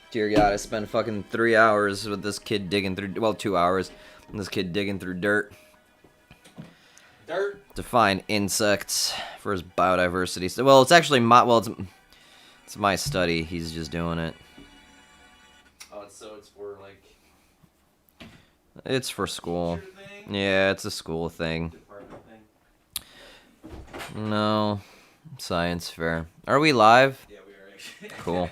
Dear God, I spent fucking 3 hours with this kid digging through, 2 hours, and this kid digging through dirt to find insects for his biodiversity. So, well, it's actually it's my study. He's just doing it. Oh, so it's for like. It's for school. Yeah, it's a school thing. Department thing. No, science fair. Are we live? Yeah, we are actually. Cool.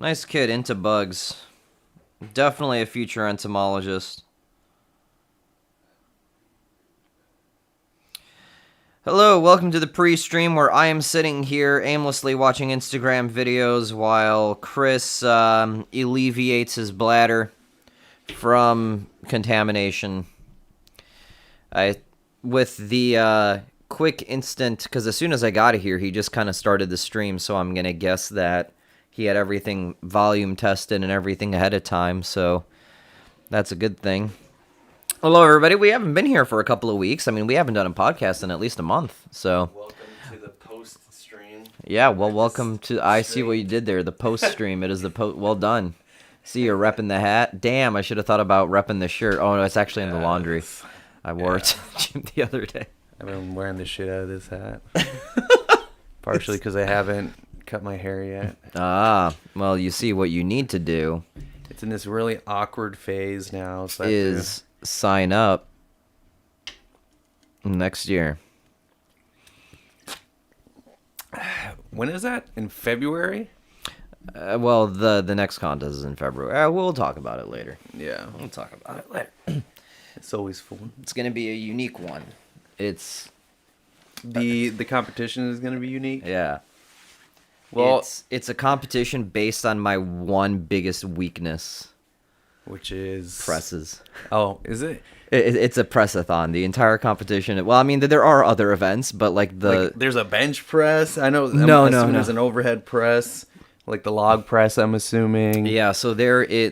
Nice kid, into bugs. Definitely a future entomologist. Hello, welcome to the pre-stream where I am sitting here aimlessly watching Instagram videos while Chris alleviates his bladder from contamination. With the quick instant, because as soon as I got here, he just kind of started the stream, so I'm going to guess that he had everything volume tested and everything ahead of time, so that's a good thing. Hello, everybody. We haven't been here for a couple of weeks. I mean, we haven't done a podcast in at least a month, so. Welcome to the post stream. Yeah, well, welcome to. I see what you did there. The post stream. It is the post. Well done. See, you're repping the hat. Damn, I should have thought about repping the shirt. Oh no, it's actually in the laundry. I wore it to the gym the other day. I've been wearing the shit out of this hat. Partially because I haven't cut my hair yet. Ah, well, you see, what you need to do It's in this really awkward phase now. So is sign up next year. When is that? In February? Well, the next contest is in February. We'll talk about it later. Yeah. We'll talk about it later. It's always fun. It's going to be a unique one. It's The competition is going to be unique? yeah. Well, It's a competition based on my one biggest weakness. which is Presses. Oh, is it? It's a press-a-thon. The entire competition. Well, I mean, there are other events, but like There's a bench press. I know. No. There's an overhead press, like the log press. I'm assuming. Yeah. So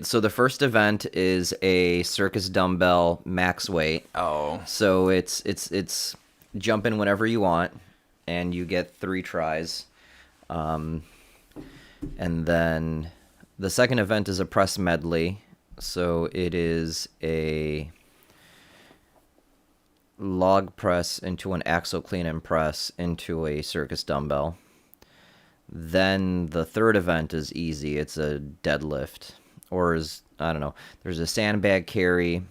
so the first event is a Circus Dumbbell max weight. Oh. So it's jump in whenever you want, and you get 3 tries. And then the second event is a press medley. So it is a log press into an axle clean and press into a circus dumbbell. Then the third event is easy. It's a deadlift, I don't know. There's a sandbag carry.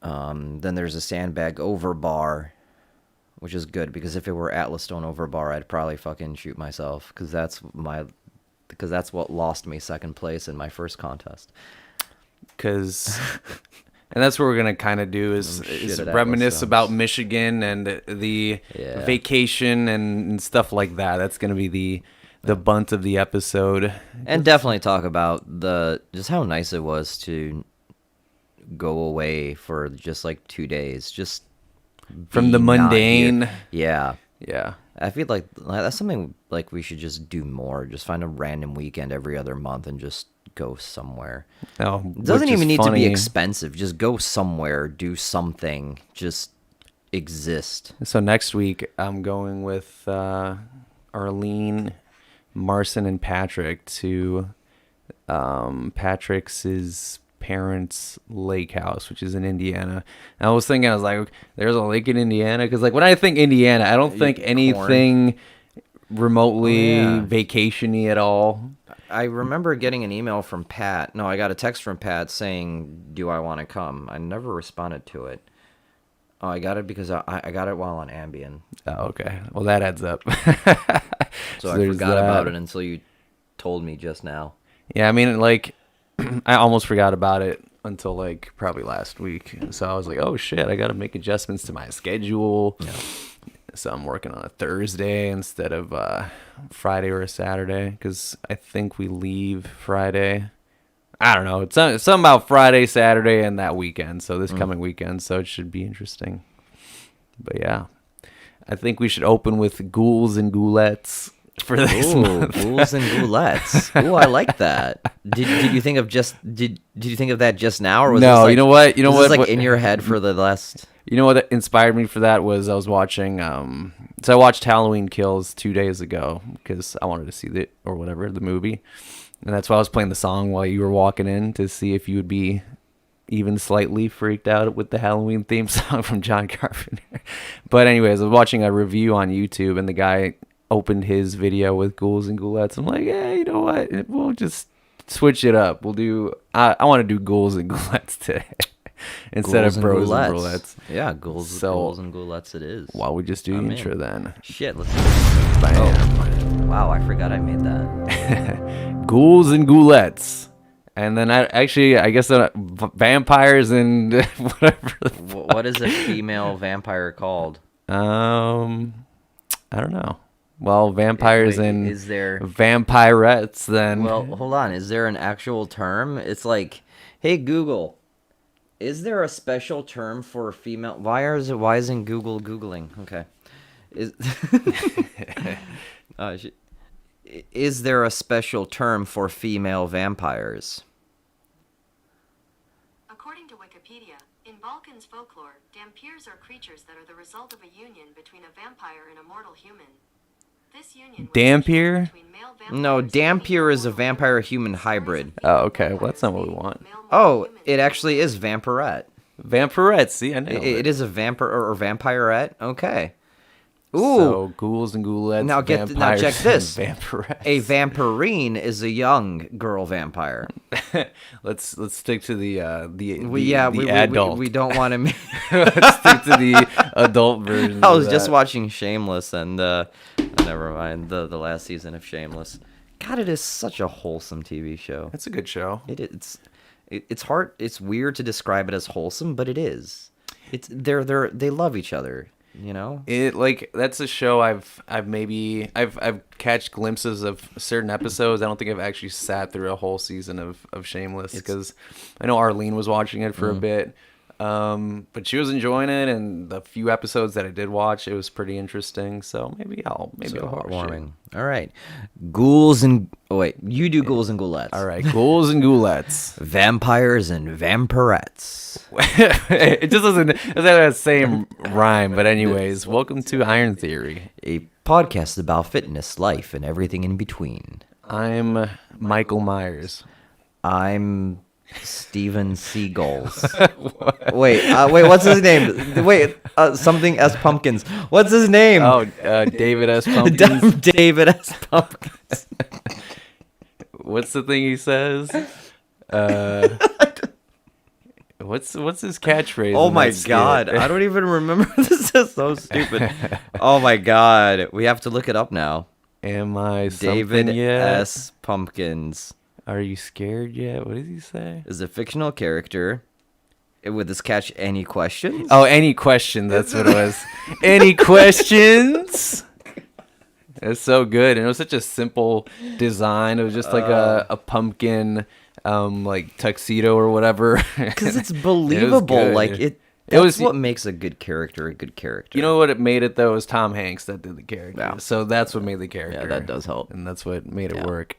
Then there's a sandbag over bar, which is good because if it were Atlas Stone over bar, I'd probably fucking shoot myself because that's what lost me second place in my first contest. And that's what we're gonna kind of do is reminisce about Michigan and the vacation and stuff like that. That's gonna be the bunt of the episode. And definitely talk about just how nice it was to go away for just like 2 days, just from the mundane. Yeah. Yeah. I feel like that's something like we should just do more. Just find a random weekend every other month and just go somewhere. Oh, it doesn't even need to be expensive. Just go somewhere, do something, just exist. So next week I'm going with Arlene, Marcin, and Patrick to Patrick's parents' lake house, which is in Indiana. And I was like, there's a lake in Indiana? Because like when I think Indiana, I don't think anything remotely vacation-y at all. I remember getting an email from Pat. No, I got a text from Pat saying, do I want to come? I never responded to it. Oh, I got it because I got it while on Ambien. Oh, okay. Well, that adds up. So I forgot about it until you told me just now. Yeah, I mean, like, I almost forgot about it until, like, probably last week. So I was like, oh, shit, I got to make adjustments to my schedule. Yeah. So I'm working on a Thursday instead of Friday or a Saturday because I think we leave Friday. I don't know. It's something about Friday, Saturday, and that weekend. So this coming weekend. So it should be interesting. But yeah, I think we should open with ghouls and ghoulettes. for this Ooh, month. ghouls and ghoulettes. Ooh, I like that. Did you think of did you think of that just now, or was No, this like, you know what? You know was what? this like in your head for the last? You know what inspired me for that was I was watching. So I watched Halloween Kills 2 days ago because I wanted to see it or whatever the movie, and that's why I was playing the song while you were walking in to see if you would be even slightly freaked out with the Halloween theme song from John Carpenter. But anyways, I was watching a review on YouTube, and the guy opened his video with ghouls and ghoulettes. I'm like, yeah, you know what? We'll just switch it up. We'll do. I want to do ghouls and ghoulettes today instead Ghouls of and bros and ghoulettes. ghoulettes. Yeah, ghouls and ghoulettes. It is. Why don't we just do the I'm intro in. then? Shit. Bam. Oh, wow, I forgot I made that. Ghouls and ghoulettes. And then I guess vampires and whatever. What is a female vampire called? I don't know. Well, vampires Wait, and is there? vampirettes then. Well, hold on. Is there an actual term? It's like, hey Google, is there a special term for female? Why isn't Google Googling? Okay. Is there a special term for female vampires? According to Wikipedia, in Balkans folklore, dampirs are creatures that are the result of a union between a vampire and a mortal human. This union was Dampier? between male vampires No, and Dampier is a female vampire-human hybrid. Oh, okay. Well, that's not what we want. Oh, it actually is vampirette. Vampirettes. See, I know. It is a vampire or vampirette. Okay. Ooh. So ghouls and ghoulettes. Now vampires check this. and Vampirettes. A vampirine is a young girl vampire. let's stick to the adult. We don't want to. Let's stick to the adult version. I was just watching Shameless, and never mind the last season of Shameless. God, it is such a wholesome TV show. It's a good show. It's hard. It's weird to describe it as wholesome, but it is. They love each other. You know, that's a show I've catch glimpses of certain episodes. I don't think I've actually sat through a whole season of Shameless because I know Arlene was watching it for a bit, but she was enjoying it, and the few episodes that I did watch, it was pretty interesting. So maybe I'll watch it. heartwarming. All right, ghouls and you do ghouls and ghoulettes. All right, ghouls and ghoulettes, vampires and vampirettes. It just doesn't have that same rhyme. But anyways, welcome to Iron Theory, A podcast about fitness, life, and everything in between. I'm Michael Myers. I'm Steven Seagulls. wait, what's his name? Wait, something S. Pumpkins. What's his name? Oh, David S. Pumpkins. David S. Pumpkins. What's the thing he says? What's his catchphrase? Oh in my that skit? God, I don't even remember. This is so stupid. Oh my God, we have to look it up now. Am I David something yet? S. Pumpkins Are you scared yet? What did he say? is a fictional character. Would this catch any questions? Oh, any question? That's what it was. Any questions? It's so good, and it was such a simple design. It was just like a pumpkin, like tuxedo or whatever. Because it's believable. good. Like it. It was That's what makes a good character a good character. You know what it made it though? It was Tom Hanks that did the character. Yeah. So that's what made the character. Yeah, that does help. And that's what made it Yeah. work.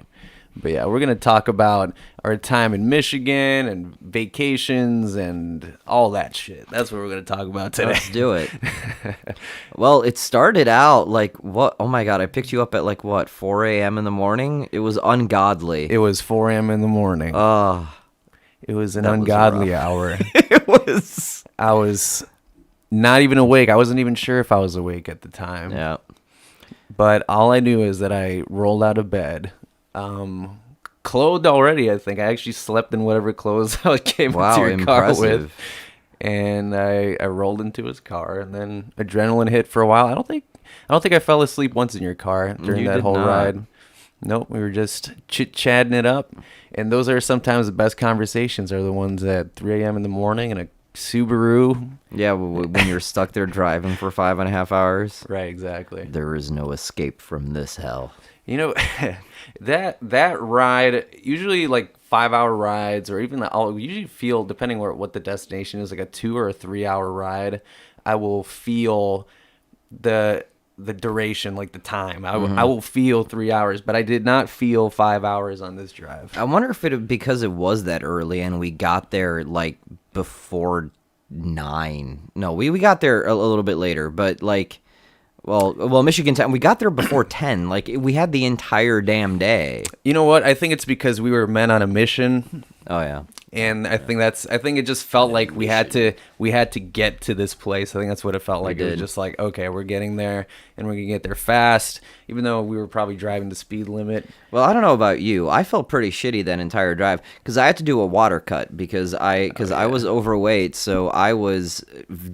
But yeah, we're gonna talk about our time in Michigan and vacations and all that shit. That's what we're gonna talk about today. Let's do it. Well, it started out like what? Oh my God! I picked you up at like what? 4 a.m. in the morning. It was ungodly. It was 4 a.m. in the morning. It was an that was ungodly rough. hour. It was. I was not even awake. I wasn't even sure if I was awake at the time. Yeah. But all I knew is that I rolled out of bed, clothed already. I think I actually slept in whatever clothes I came Wow, into your car with, impressive. and I rolled into his car, and then adrenaline hit for a while. I don't think I fell asleep once in your car during You that did whole not. ride. Nope, we were just chit-chatting it up, and those are sometimes the best conversations. Are the ones at 3 a.m. in the morning in a Subaru. Yeah, when you're stuck there driving for 5.5 hours. Right, exactly. There is no escape from this hell. You know, that ride, usually like 5-hour rides, or even I'll usually feel, depending what the destination is, like a 2 or a 3 hour ride, I will feel the the duration, like the time. I will feel 3 hours, but I did not feel 5 hours on this drive. I wonder if because it was that early and we got there like before 9. No, we got there a little bit later, but like, well, Michigan time, we got there before 10. Like we had the entire damn day. You know what? I think it's because we were men on a mission. Oh yeah. And I think it just felt like we had to get to this place. I think that's what it felt like. It was just like, okay, we're getting there and we're gonna get there fast, even though we were probably driving the speed limit. Well, I don't know about you. I felt pretty shitty that entire drive because I had to do a water cut because I was overweight, so I was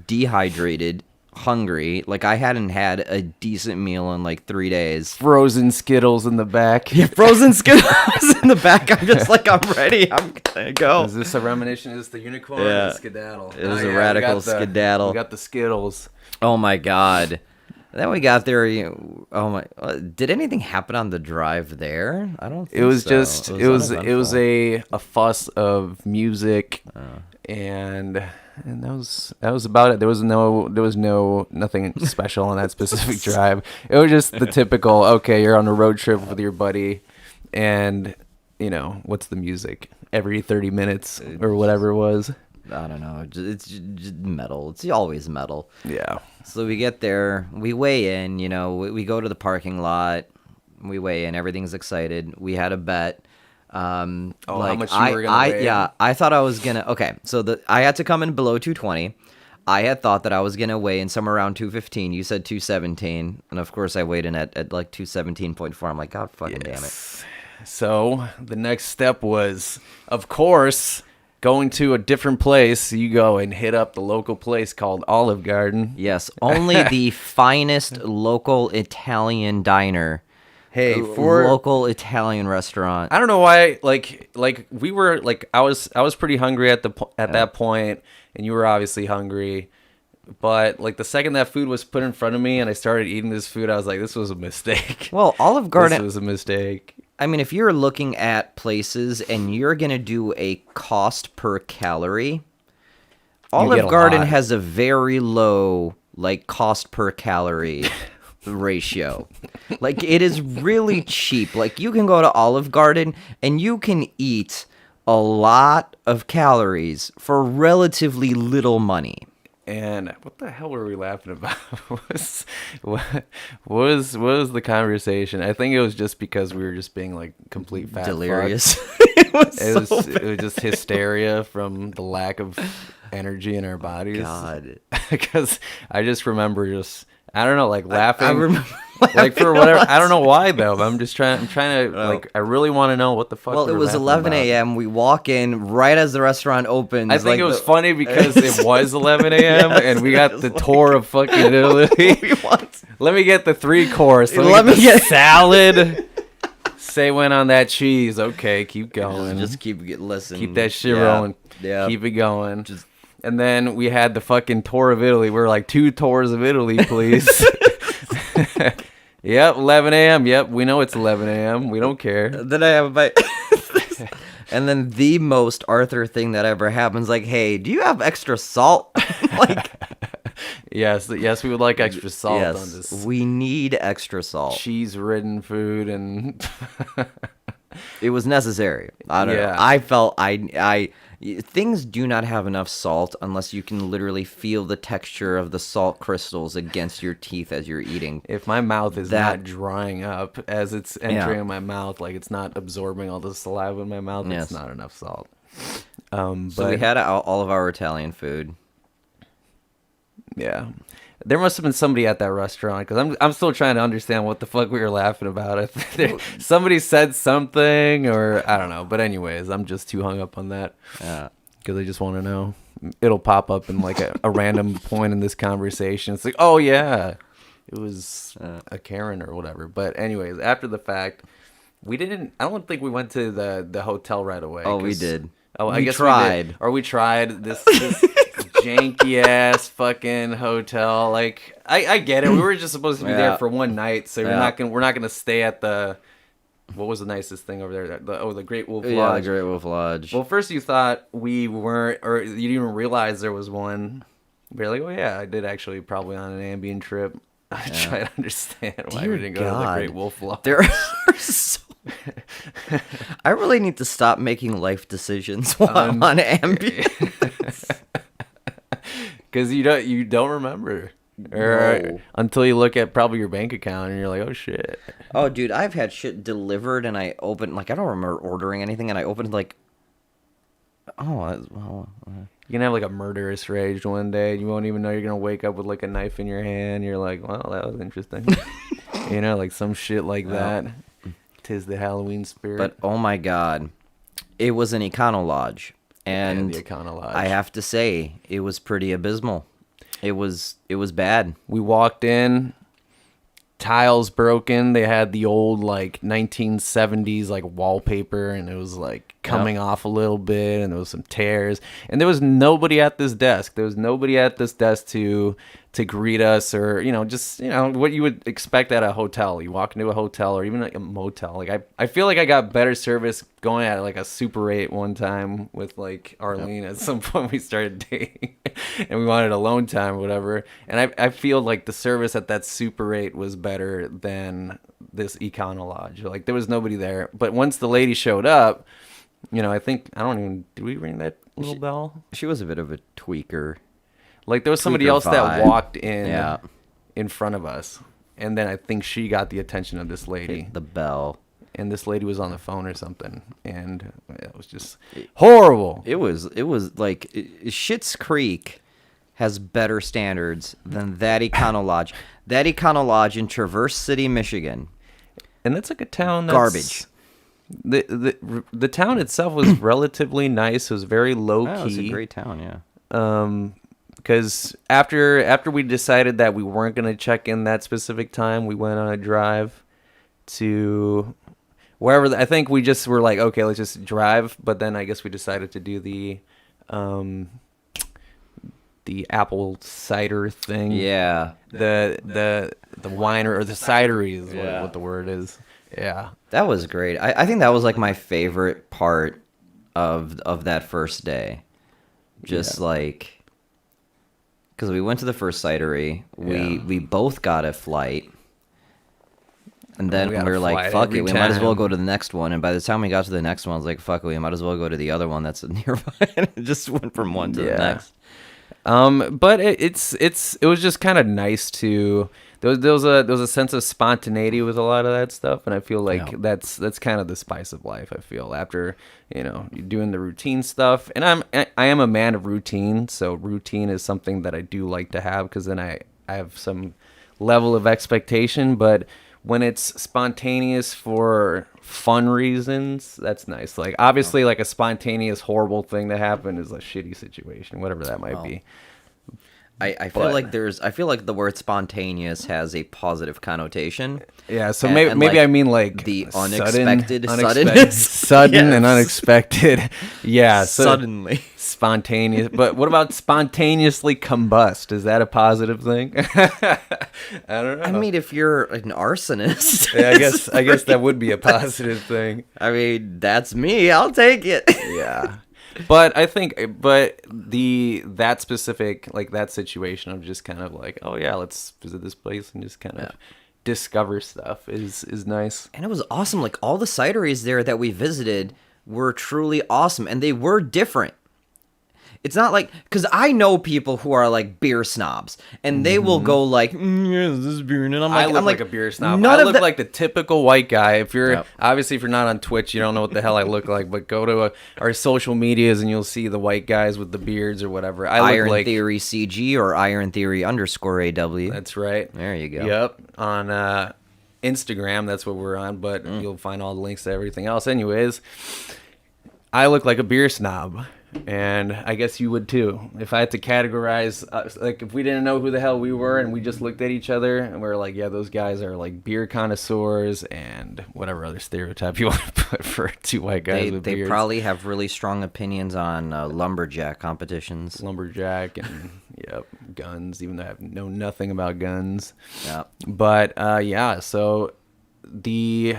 dehydrated, hungry. Like I hadn't had a decent meal in like 3 days. Frozen Skittles in the back. Yeah, frozen Skittles in the back. I'm just like, I'm ready. I'm gonna go. Is this a reminiscence? Is this the unicorn? Yeah. Or the skedaddle? It was a radical skedaddle. We got the Skittles. Oh my god. Then we got there. Did anything happen on the drive there? I don't think It was so. just it was uneventful. a fuss of music, and that was about it. There was nothing special on that specific drive. It was just the typical, okay, you're on a road trip with your buddy, and what's the music every 30 minutes or whatever it was. I don't know. It's just metal. It's always metal. Yeah. So we get there. We weigh in. We go to the parking lot. We weigh in. Everything's excited. We had a bet. How much you were gonna weigh? Yeah, I thought I was gonna. Okay, so I had to come in below 220. I had thought that I was gonna weigh in somewhere around 215. You said 217, and of course I weighed in at like 217.4. I'm like, God fucking damn it. So the next step was, of course, going to a different place. You go and hit up the local place called Olive Garden. Yes, only the finest local Italian diner. Hey, Local Italian restaurant. I don't know why. Like we were like I was pretty hungry at that point, and you were obviously hungry. But like the second that food was put in front of me and I started eating this food, I was like, this was a mistake. Well, Olive Garden. This was a mistake. I mean, if you're looking at places and you're gonna do a cost per calorie, Olive Garden has a very low like cost per calorie ratio. Like it is really cheap. Like you can go to Olive Garden and you can eat a lot of calories for relatively little money. And what the hell were we laughing about? what was the conversation? I think it was just because we were just being like complete fat Delirious. Fucks. It was just hysteria from the lack of energy in our bodies. God. Because I just remember I don't know, like laughing. I remember like for whatever. I don't know why though. But I'm trying to like. I really want to know what the fuck. Well, it was 11 a.m. We walk in right as the restaurant opens. I think it was funny because it was 11 a.m. and we got the tour of fucking Italy. Let me get the 3-course. Let me get salad. Say when on that cheese. Okay, keep going. Just listen. Keep that shit rolling. Yeah. Keep it going. And then we had the fucking tour of Italy. We're like, 2 tours of Italy, please. Yep, 11 a.m. Yep, we know it's 11 a.m. We don't care. Then I have a bite. And then the most Arthur thing that ever happens, like, hey, do you have extra salt? Like, yes, we would like extra salt on this. We need extra salt. Cheese-ridden food, and it was necessary. I don't know. I felt things do not have enough salt unless you can literally feel the texture of the salt crystals against your teeth as you're eating. If my mouth is not drying up as it's entering my mouth, like it's not absorbing all the saliva in my mouth, it's not enough salt. So we had all of our Italian food. Yeah. There must have been somebody at that restaurant because I'm still trying to understand what the fuck we were laughing about. Somebody said something or I don't know. But anyways, I'm just too hung up on that because I just want to know. It'll pop up in like a random point in this conversation. It's like, oh yeah, it was a Karen or whatever. But anyways, after the fact, I don't think we went to the hotel right away. Oh, we did. Oh, I guess we did. Or we tried this janky ass fucking hotel. Like I get it. We were just supposed to be there for one night, so we're not gonna stay at the what was the nicest thing over there? The Great Wolf Lodge. Yeah, the Great Wolf Lodge. Well, first you thought we weren't, or you didn't even realize there was one. We were like, oh yeah, I did actually probably on an Ambien trip. I try to understand why Dear we didn't go to the God. Great Wolf Lodge. There are so. I really need to stop making life decisions while I'm on Ambien. Because you don't remember. Or No. until you look at probably your bank account and you're like, oh shit. Oh, dude, I've had shit delivered and I opened, like, I don't remember ordering anything and I opened, like, well, You can have like a murderous rage one day. You won't even know you're gonna wake up with like a knife in your hand. You're like, well, that was interesting. Like some shit like that. 'Tis the Halloween spirit. but oh my God, it was an Econo Lodge. And the Econo Lodge. I have to say, it was pretty abysmal. It was bad. We walked in, tiles broken. They had the old like 1970s like wallpaper, and it was like coming off a little bit, and there was some tears. And there was nobody at this desk. There was nobody at this desk to greet us, or just what you would expect at a hotel. You walk into a hotel or even like a motel. Like I feel like I got better service going at like a Super 8 one time with like Arlene. At some point we started dating and we wanted alone time or whatever. And I feel like the service at that Super 8 was better than this Econo Lodge. Like there was nobody there. But once the lady showed up, did we ring that little bell? She was a bit of a tweaker. Like there was somebody Tweaker else that vibe. walked in Yeah. in front of us. And then I think she got the attention of this lady. Hit the bell. And this lady was on the phone or something. And it was just horrible. It was like Schitt's Creek has better standards than that Econo Lodge. That Econo Lodge in Traverse City, Michigan. And that's like a town that's Garbage. The town itself was relatively nice. It was very low key. Oh, it's a great town, yeah. Because after we decided that we weren't going to check in that specific time, we went on a drive to wherever. I think we just were like, okay, let's just drive. But then I guess we decided to do the apple cider thing. Yeah. The winery or the cidery is what the word is. Yeah. That was great. I think that was like my favorite part of that first day. Just like, because we went to the first cidery, we both got a flight, and then We we got a were like, flight fuck every it, we might as well time. go to the next one. And by the time we got to the next one, I was like, fuck it, we might as well go to the other one that's nearby. And it just went from one to the next. But it was just kind of nice to there was a sense of spontaneity with a lot of that stuff, and I feel like that's kind of the spice of life. I feel after you're doing the routine stuff, and I am a man of routine, so routine is something that I do like to have because then I have some level of expectation. But when it's spontaneous for fun reasons, that's nice. Like obviously, like a spontaneous horrible thing to happen is a shitty situation, whatever that might be. I feel like the word spontaneous has a positive connotation. Yeah, so And- maybe and, like, I mean like the sudden- unexpected unexpected- suddenness. sudden and Yes. unexpected. Yeah, so Suddenly. spontaneous. But what about spontaneously combust? Is that a positive thing? I don't know. I mean, if you're an arsonist, yeah, I guess that would be a positive thing. I mean, that's me. I'll take it. Yeah. But I think, that specific, like that situation of just kind of like, oh yeah, let's visit this place and just kind of discover stuff is nice. And it was awesome. Like all the cideries there that we visited were truly awesome, and they were different. It's not like, because I know people who are like beer snobs, and they will go like, yeah, this is beer, and I'm like, I look like a beer snob. none I of look that- like the typical white guy. If you're Yep. obviously if you're not on Twitch, you don't know what the hell I look like. But go to our social medias and you'll see the white guys with the beards or whatever. I look Iron like Theory CG or Iron Theory _AW. that's right. There you go. Yep. On Instagram, that's what we're on. But you'll find all the links to everything else. Anyways, I look like a beer snob. And I guess you would too. If I had to categorize, like if we didn't know who the hell we were and we just looked at each other and we were like, yeah, those guys are like beer connoisseurs and whatever other stereotype you want to put for two white guys with They beards. probably have really strong opinions on lumberjack competitions. Lumberjack and guns, even though I know nothing about guns. Yeah. But so the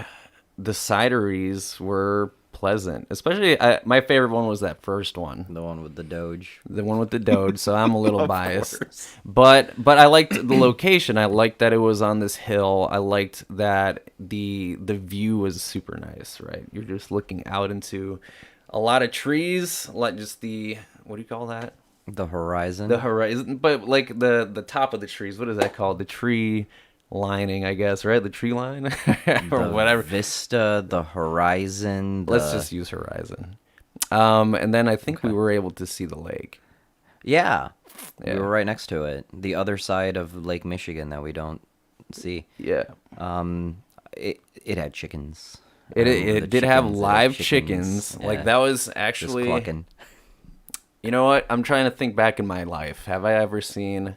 cideries were pleasant. Especially, my favorite one was that first one. The one with the Doge. The one with the Doge, so I'm a little Of biased. course. But I liked the location. I liked that it was on this hill. I liked that the view was super nice, right? You're just looking out into a lot of trees, like just the, what do you call that? The horizon. The horizon, but like the top of the trees. What is that called? The tree lining, I guess, right? The tree line or The whatever. Vista, the horizon. Let's just use horizon. And then I think we were able to see the lake. Yeah. Yeah. We were right next to it. The other side of Lake Michigan that we don't see. Yeah. It had chickens. It did have It had live chickens. Yeah. Like that was Just actually. clucking. You know what? I'm trying to think back in my life. Have I ever seen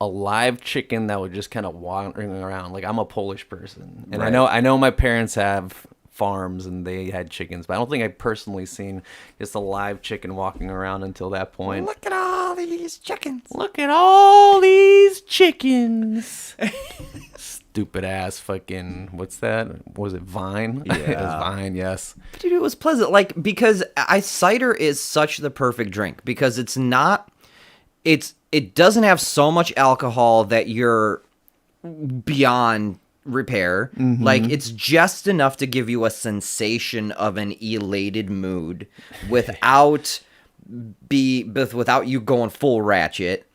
a live chicken that was just kind of wandering around? Like, I'm a Polish person, and Right. I know my parents have farms and they had chickens, but I don't think I've personally seen just a live chicken walking around until that point. Look at all these chickens. Look at all these chickens. Stupid ass fucking, what's that? Was it Vine? Yeah. It was Vine, yes. Dude, it was pleasant. Like, because cider is such the perfect drink because it doesn't have so much alcohol that you're beyond repair. Mm-hmm. Like, it's just enough to give you a sensation of an elated mood without you going full ratchet.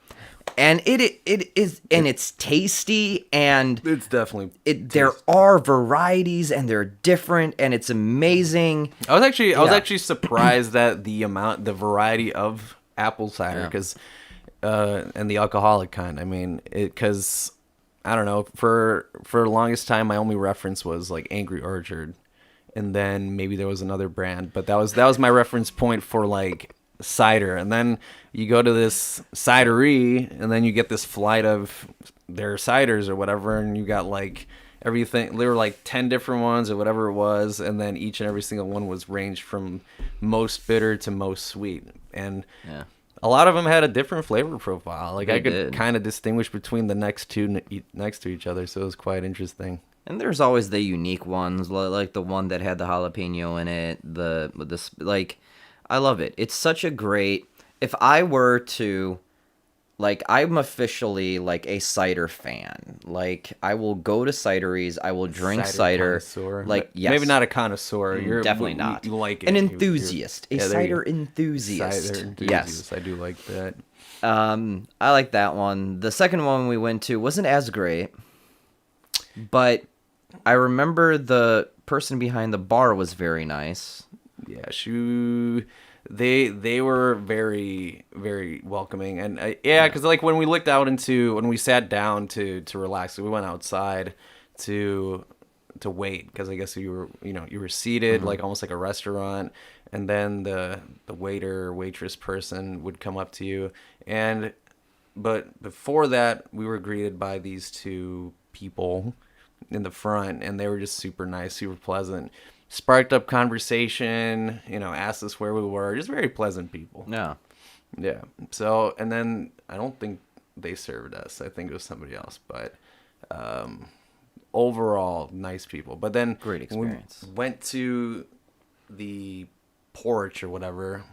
And it is, and it's tasty, and It's definitely. there are varieties, and they're different, and it's amazing. I was Yeah. actually surprised at the variety of apple cider, Yeah. because and the alcoholic kind. I mean, because I don't know, for the longest time my only reference was like Angry Orchard, and then maybe there was another brand, but that was my reference point for like cider. And then you go to this cidery, and then you get this flight of their ciders or whatever, and you got like everything. There were like 10 different ones or whatever it was, and then each and every single one was ranged from most bitter to most sweet, and Yeah. a lot of them had a different flavor profile. Like They I could did. kind of distinguish between the next two next to each other, so it was quite interesting. And there's always the unique ones, like the one that had the jalapeno in it. Like, I love it. It's such a great. If I were to, like, I'm officially like a cider fan. Like, I will go to cideries. I will drink cider. Connoisseur. Like, yes, Maybe not a connoisseur. You're definitely not. You like it. An You're- enthusiast, a yeah, there you cider go. enthusiast. Cider Yes. enthusiast. I do like that. I like that one. The second one we went to wasn't as great, but I remember the person behind the bar was very nice. Yeah, they were very, very welcoming, and because like when we sat down to relax, we went outside to wait, because I guess you were seated like almost like a restaurant, and then the waiter or waitress person would come up to you, but before that we were greeted by these two people in the front, and they were just super nice, super pleasant. Sparked up conversation, asked us where we were. Just very pleasant people. Yeah. Yeah. So, and then I don't think they served us. I think it was somebody else. But overall, nice people. But then Great when experience. we went to the porch or whatever,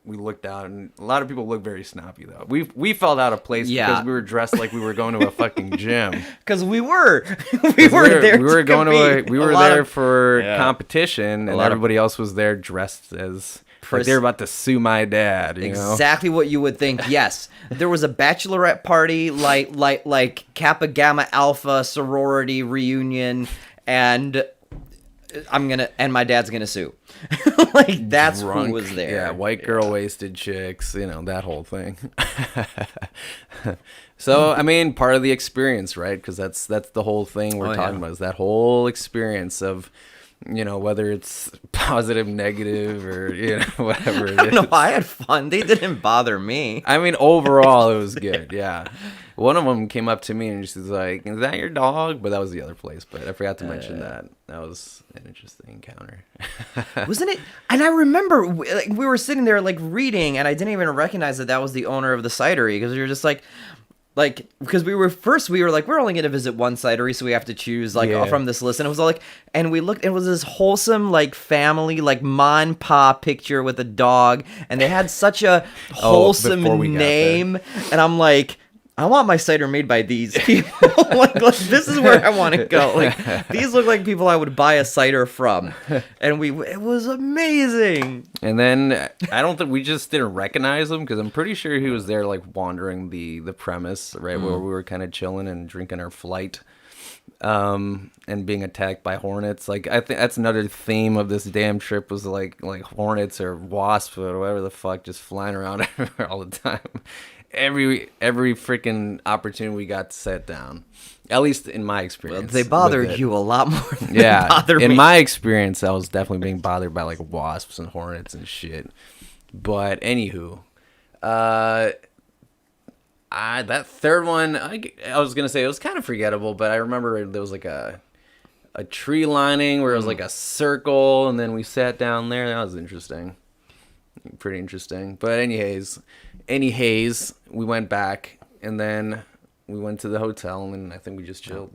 we looked out, and a lot of people look very snobby though. We felt out of place because we were dressed like we were going to a fucking gym. Because we were there. We were going compete. we were A lot there of- for Yeah. competition, and lot of- everybody else was there dressed as like they were about to sue my dad. You know? Exactly what you would think. Yes, there was a bachelorette party, like Kappa Gamma Alpha sorority reunion, and my dad's gonna sue. Like, that's Drunk, who was there. Yeah, white girl wasted chicks, that whole thing. So, I mean, part of the experience, right? Because that's the whole thing we're talking about, is that whole experience of, whether it's positive, negative, or, whatever it is. No, I had fun. They didn't bother me. I mean, overall, it was good, yeah. One of them came up to me and she was like, "Is that your dog?" But that was the other place. But I forgot to mention that. That was an interesting encounter. Wasn't it? And I remember we were sitting there like reading, and I didn't even recognize that was the owner of the cidery, because we were just like, like, because we were like, we're only going to visit one cidery, so we have to choose, like, Yeah. from this list. And it was all like, and we looked, it was this wholesome, like, family, like, ma and pa picture with a dog. And they had such a wholesome before we got there. name. And I'm like, I want my cider made by these people. like, this is where I want to go. Like, these look like people I would buy a cider from. And it was amazing. And then I don't think we just didn't recognize him because I'm pretty sure he was there, like wandering the premise, right, where we were kind of chilling and drinking our flight, and being attacked by hornets. Like, I think that's another theme of this damn trip was like hornets or wasps or whatever the fuck just flying around everywhere all the time. Every freaking opportunity we got to sit down, at least in my experience. They bothered you a lot more than they Yeah, bothered me. in my experience, I was definitely being bothered by like wasps and hornets and shit. But anywho, that third one, I was gonna say it was kind of forgettable, but I remember there was like a tree lining where it was like a circle, and then we sat down there. That was interesting, pretty interesting. But anyways, we went back, and then we went to the hotel, and then I think we just chilled.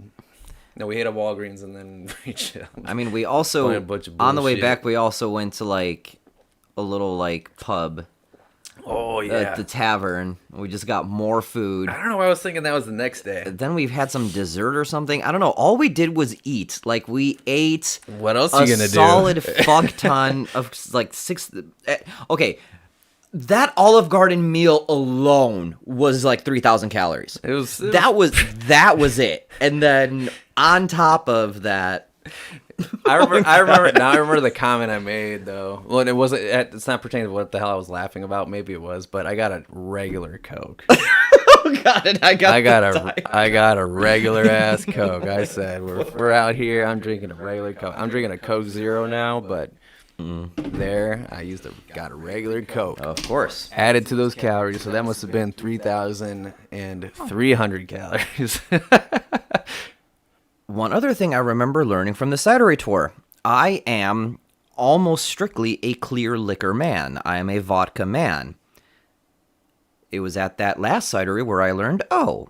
No, we hit a Walgreens, and then we chilled. I mean, we also, Playing a bunch of on the way bullshit. back, we also went to, like, a little, like, pub. Oh At the tavern. We just got more food. I don't know why I was thinking that was the next day. Then we've had some dessert or something. I don't know. All we did was eat. Like, we ate What else a you gonna do? solid fuck ton of, like, okay, that Olive Garden meal alone was like 3,000 calories. That was it. And then on top of that, I remember the comment I made though. Well, it's not pertaining to what the hell I was laughing about. Maybe it was, but I got a regular Coke. oh god, I got a regular ass Coke. I said we're out here. I'm drinking a regular Coke. I'm drinking a Coke Zero now, but there I got a regular Coke. of course. Added to those calories, so that must have been 3,300 calories. One other thing I remember learning from the cidery tour, I am almost strictly a clear liquor man. I am a vodka man. It was at that last cidery where I learned, I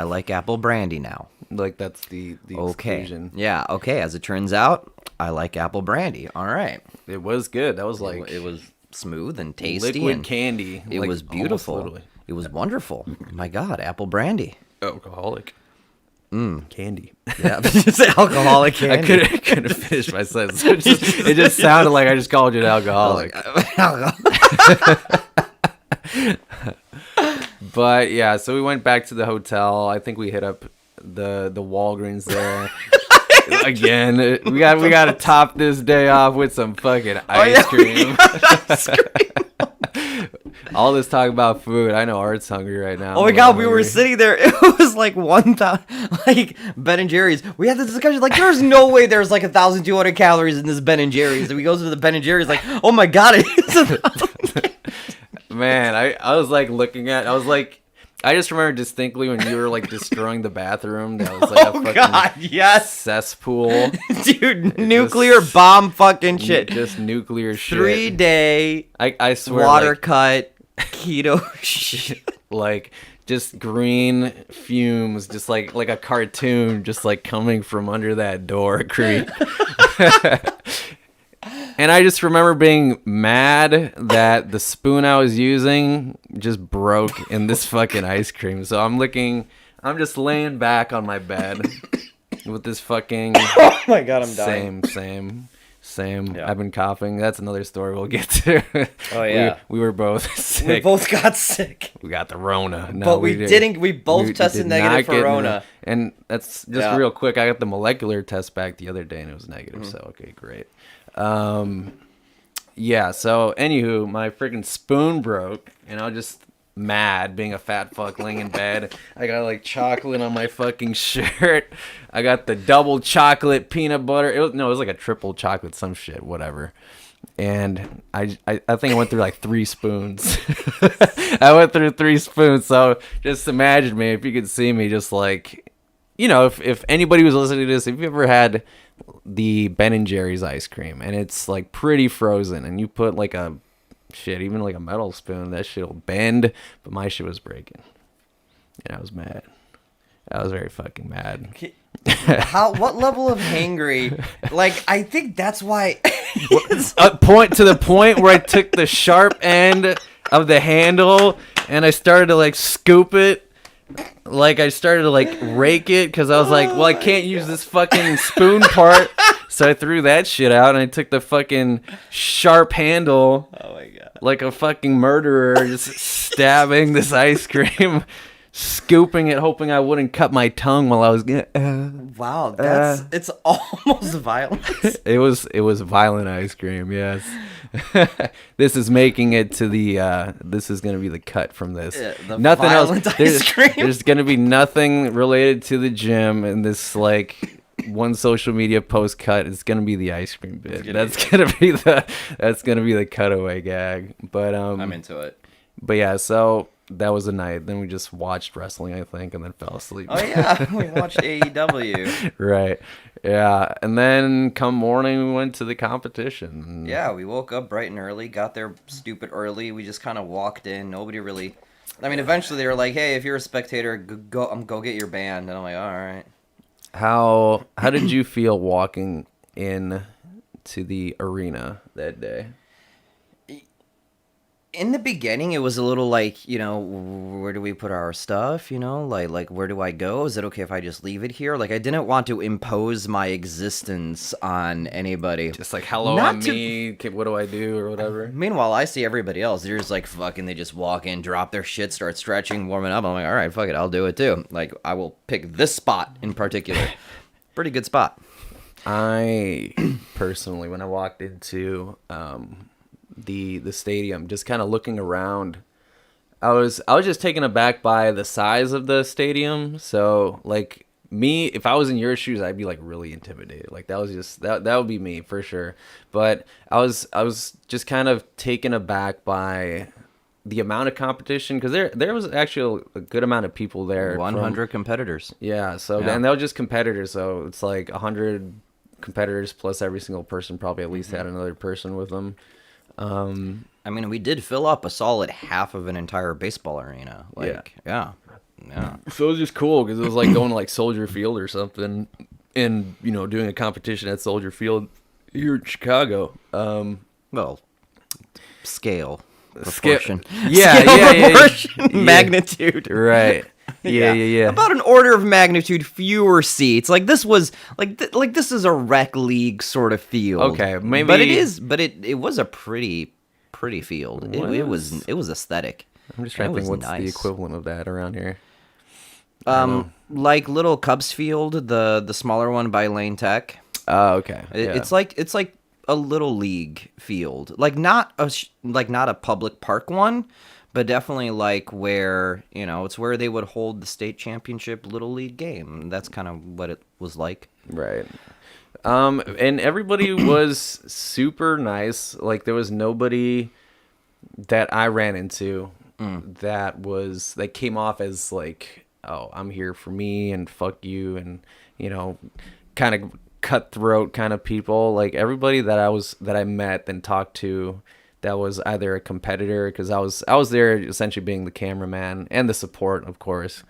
like apple brandy now. Like that's the Okay. exclusion. Yeah, okay. As it turns out, I like apple brandy. All right. It was good. That was like It was smooth and tasty. liquid and candy. It like, was almost beautiful. literally. It was wonderful. My God, apple brandy. Alcoholic. Candy. Yeah, just alcoholic candy. I couldn't finish my sentence. It just sounded like I just called you an alcoholic. But yeah, so we went back to the hotel. I think we hit up the Walgreens there. Again, we got to top this day off with some fucking ice cream. All this talk about food. I know Art's hungry right now. Oh my God, we were sitting there. It was like 1,000, like Ben and Jerry's. We had this discussion, like, there's no way there's like 1,200 calories in this Ben and Jerry's. And we go to the Ben and Jerry's, like, oh my God, it is 1,000. Man, I was like looking at, I just remember distinctly when you were like destroying the bathroom. That was like a fucking God, yes. cesspool. Dude, nuclear bomb fucking shit. Just nuclear shit. 3-day I swear, water like, cut keto shit. like just green fumes, just like a cartoon, just like coming from under that door, creep. And I just remember being mad that the spoon I was using just broke in this fucking ice cream. So I'm just laying back on my bed with this fucking Oh my God, I'm dying. same. Yeah. I've been coughing. That's another story we'll get to. Oh, yeah. We were both sick. We both got sick. We got the Rona. No, But we didn't. We both tested did negative not for get Rona. And that's just Yeah. real quick. I got the molecular test back the other day, and it was negative. So okay, great. Yeah. So anywho, my freaking spoon broke, and I was just mad, being a fat fuck laying in bed. I got like chocolate on my fucking shirt. I got the double chocolate peanut butter. It was like a triple chocolate, some shit, whatever. And I think I went through like 3 spoons. I went through 3 spoons. So just imagine me, if you could see me, just like, you know, if anybody was listening to this, if you ever had the Ben and Jerry's ice cream and it's like pretty frozen and you put like even like a metal spoon, that shit'll bend, but my shit was breaking. And I was mad. I was very fucking mad. What level of hangry? Like, I think that's why. To the point where I took the sharp end of the handle and I started to like scoop it. Like I started to like rake it because I was like, well, I can't use this fucking spoon part. So I threw that shit out and I took the fucking sharp handle. Oh my god. Like a fucking murderer, just stabbing this ice cream, scooping it, hoping I wouldn't cut my tongue while I was getting. Wow, it's almost violent. It was violent ice cream. Yes. This is making it to the. This is gonna be the cut from this. The Nothing else. Ice cream. There's gonna be nothing related to the gym in this like one social media post cut. It's gonna be the ice cream bit. That's gonna be the cutaway gag. But I'm into it. But yeah, so that was the night. Then we just watched wrestling, I think, and then fell asleep. Oh yeah, we watched AEW. Right. Yeah, and then come morning we went to the competition. Yeah, we woke up bright and early, got there stupid early. We just kind of walked in. Nobody really. I mean, eventually they were like, "Hey, if you're a spectator, go get your band." And I'm like, "All right." How did you feel walking in to the arena that day? In the beginning, it was a little like, you know, where do we put our stuff? You know, like where do I go? Is it okay if I just leave it here? Like, I didn't want to impose my existence on anybody. Just like, hello, Not I'm to- me. What do I do or whatever? Meanwhile, I see everybody else. They're just like fucking. They just walk in, drop their shit, start stretching, warming up. I'm like, all right, fuck it, I'll do it too. Like, I will pick this spot in particular. Pretty good spot. I personally, when I walked into the stadium, just kind of looking around, I was just taken aback by the size of the stadium. So like me, if I was in your shoes, I'd be like really intimidated. Like that was just that would be me for sure. But I was just kind of taken aback by the amount of competition, because there was actually a good amount of people there. 100 competitors. Yeah. So Yeah. and they were just competitors. So it's like 100 competitors plus every single person probably at least had another person with them. I mean, we did fill up a solid half of an entire baseball arena. Like, yeah. So it was just cool because it was like going to like Soldier Field or something, and you know, doing a competition at Soldier Field here in Chicago. Well, scale, proportion. Yeah, Proportion, magnitude. Right. Yeah. About an order of magnitude fewer seats. Like this was like this is a rec league sort of field. Okay, maybe. But it was a pretty field. It was aesthetic. I'm just trying to It think was what's nice. the equivalent of that around here. Like little Cubs Field, the smaller one by Lane Tech. Oh, okay. It's like a little league field, like not a public park one, but definitely like where, you know, it's where they would hold the state championship little league game. That's kind of what it was like. Right. And everybody was super nice. Like there was nobody that I ran into that came off as like, oh, I'm here for me and fuck you, and you know, kind of cutthroat kind of people. Like everybody that I met and talked to, that was either a competitor, because I was there essentially being the cameraman and the support, of course,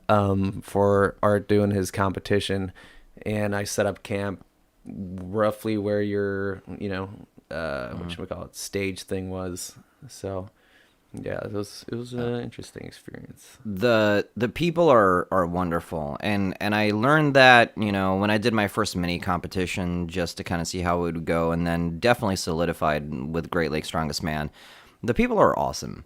for Art doing his competition, and I set up camp roughly where your, you know, whatchamacallit, stage thing was. So yeah, it was an interesting experience. The people are wonderful, and I learned that, you know, when I did my first mini competition, just to kind of see how it would go, and then definitely solidified with Great Lakes Strongest Man. The people are awesome.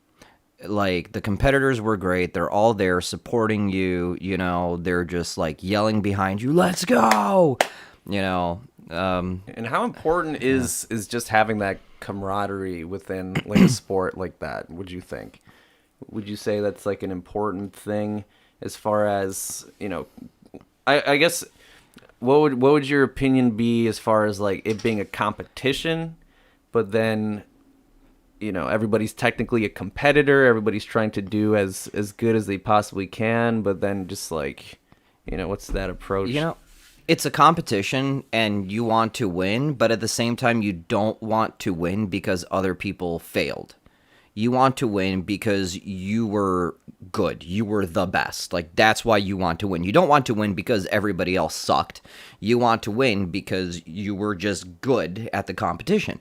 Like the competitors were great. They're all there supporting you. You know, they're just like yelling behind you, "Let's go!" You know. And how important is just having that camaraderie within like a sport like that, would you think? Would you say that's like an important thing as far as, you know, I guess what would your opinion be as far as like it being a competition, but then, you know, everybody's technically a competitor, everybody's trying to do as good as they possibly can, but then just like, you know, what's that approach? You know, it's a competition and you want to win, but at the same time, you don't want to win because other people failed. You want to win because you were good. You were the best. Like, that's why you want to win. You don't want to win because everybody else sucked. You want to win because you were just good at the competition.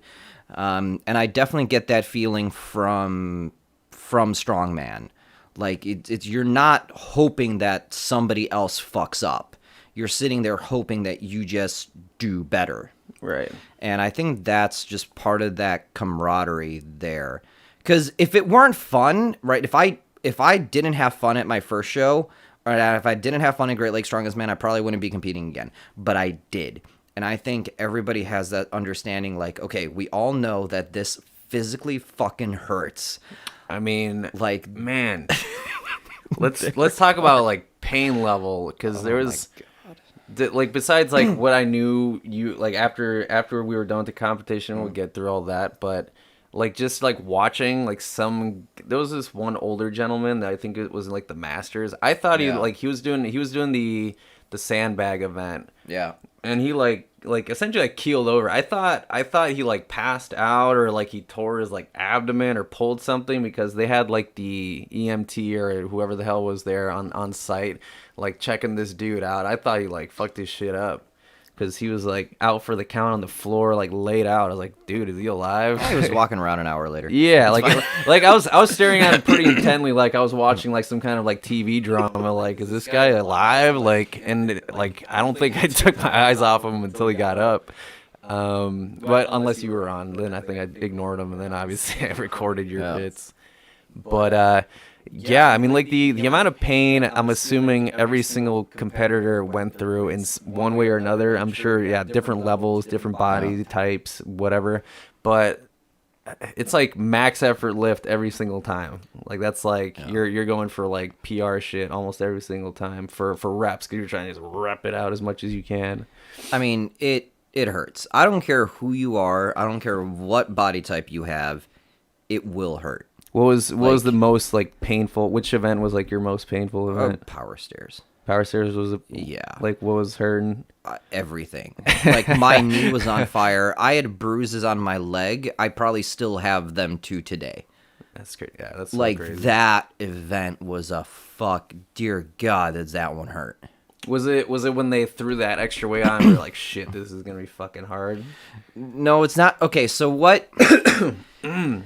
And I definitely get that feeling from strongman. Like, it's you're not hoping that somebody else fucks up. You're sitting there hoping that you just do better. Right. And I think that's just part of that camaraderie there. Because if it weren't fun, right, if I didn't have fun at my first show, or if I didn't have fun at Great Lakes Strongest Man, I probably wouldn't be competing again. But I did. And I think everybody has that understanding, like, okay, we all know that this physically fucking hurts. I mean, Like, man, let's talk about like pain level, because there was like, besides like what I knew, you like after we were done with the competition, we'll get through all that, but like just like watching like there was this one older gentleman that I think it was like the Masters. I thought he was doing the sandbag event. Yeah. And he like essentially like keeled over. I thought he like passed out, or like he tore his like abdomen or pulled something, because they had like the EMT or whoever the hell was there on site like checking this dude out. I thought he like fucked his shit up, because he was like out for the count on the floor, like laid out. I was like, dude, is he alive? He was walking around an hour later. Yeah, like I was staring at him pretty intently, like I was watching like some kind of like TV drama. Like, is this guy alive? Like, and like I don't think I took my eyes off him until he got up. But unless you were on, then I think I ignored him, and then obviously I recorded your bits. But yeah, I mean, like the amount of pain I'm assuming every single competitor went through in one way or another. I'm sure, different levels, different body types, whatever. But it's like max effort lift every single time. Like that's like you're going for like PR shit almost every single time for reps, because you're trying to just rep it out as much as you can. I mean, it hurts. I don't care who you are. I don't care what body type you have. It will hurt. What was the most like painful? Which event was like your most painful event? Power stairs. Power stairs was like what was hurting? Everything. Like my knee was on fire. I had bruises on my leg. I probably still have them to today. That's great. Yeah, that's so like crazy. That event was a fuck. Dear God, does that one hurt? Was it when they threw that extra weight on? We're like, shit, this is gonna be fucking hard. No, it's not. Okay, so what?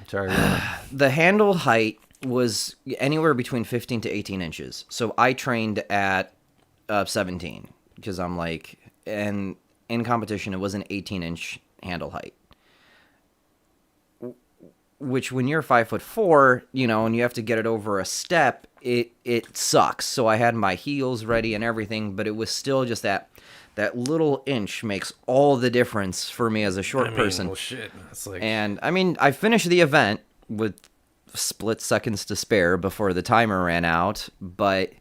Sorry. The handle height was anywhere between 15 to 18 inches. So I trained at 17 because I'm like, and in competition it was an 18-inch handle height. Which when you're 5'4", and you have to get it over a step, it sucks. So I had my heels ready and everything, but it was still just that little inch makes all the difference for me as a short person. Well, shit. That's like... And I mean, I finished the event with split seconds to spare before the timer ran out, but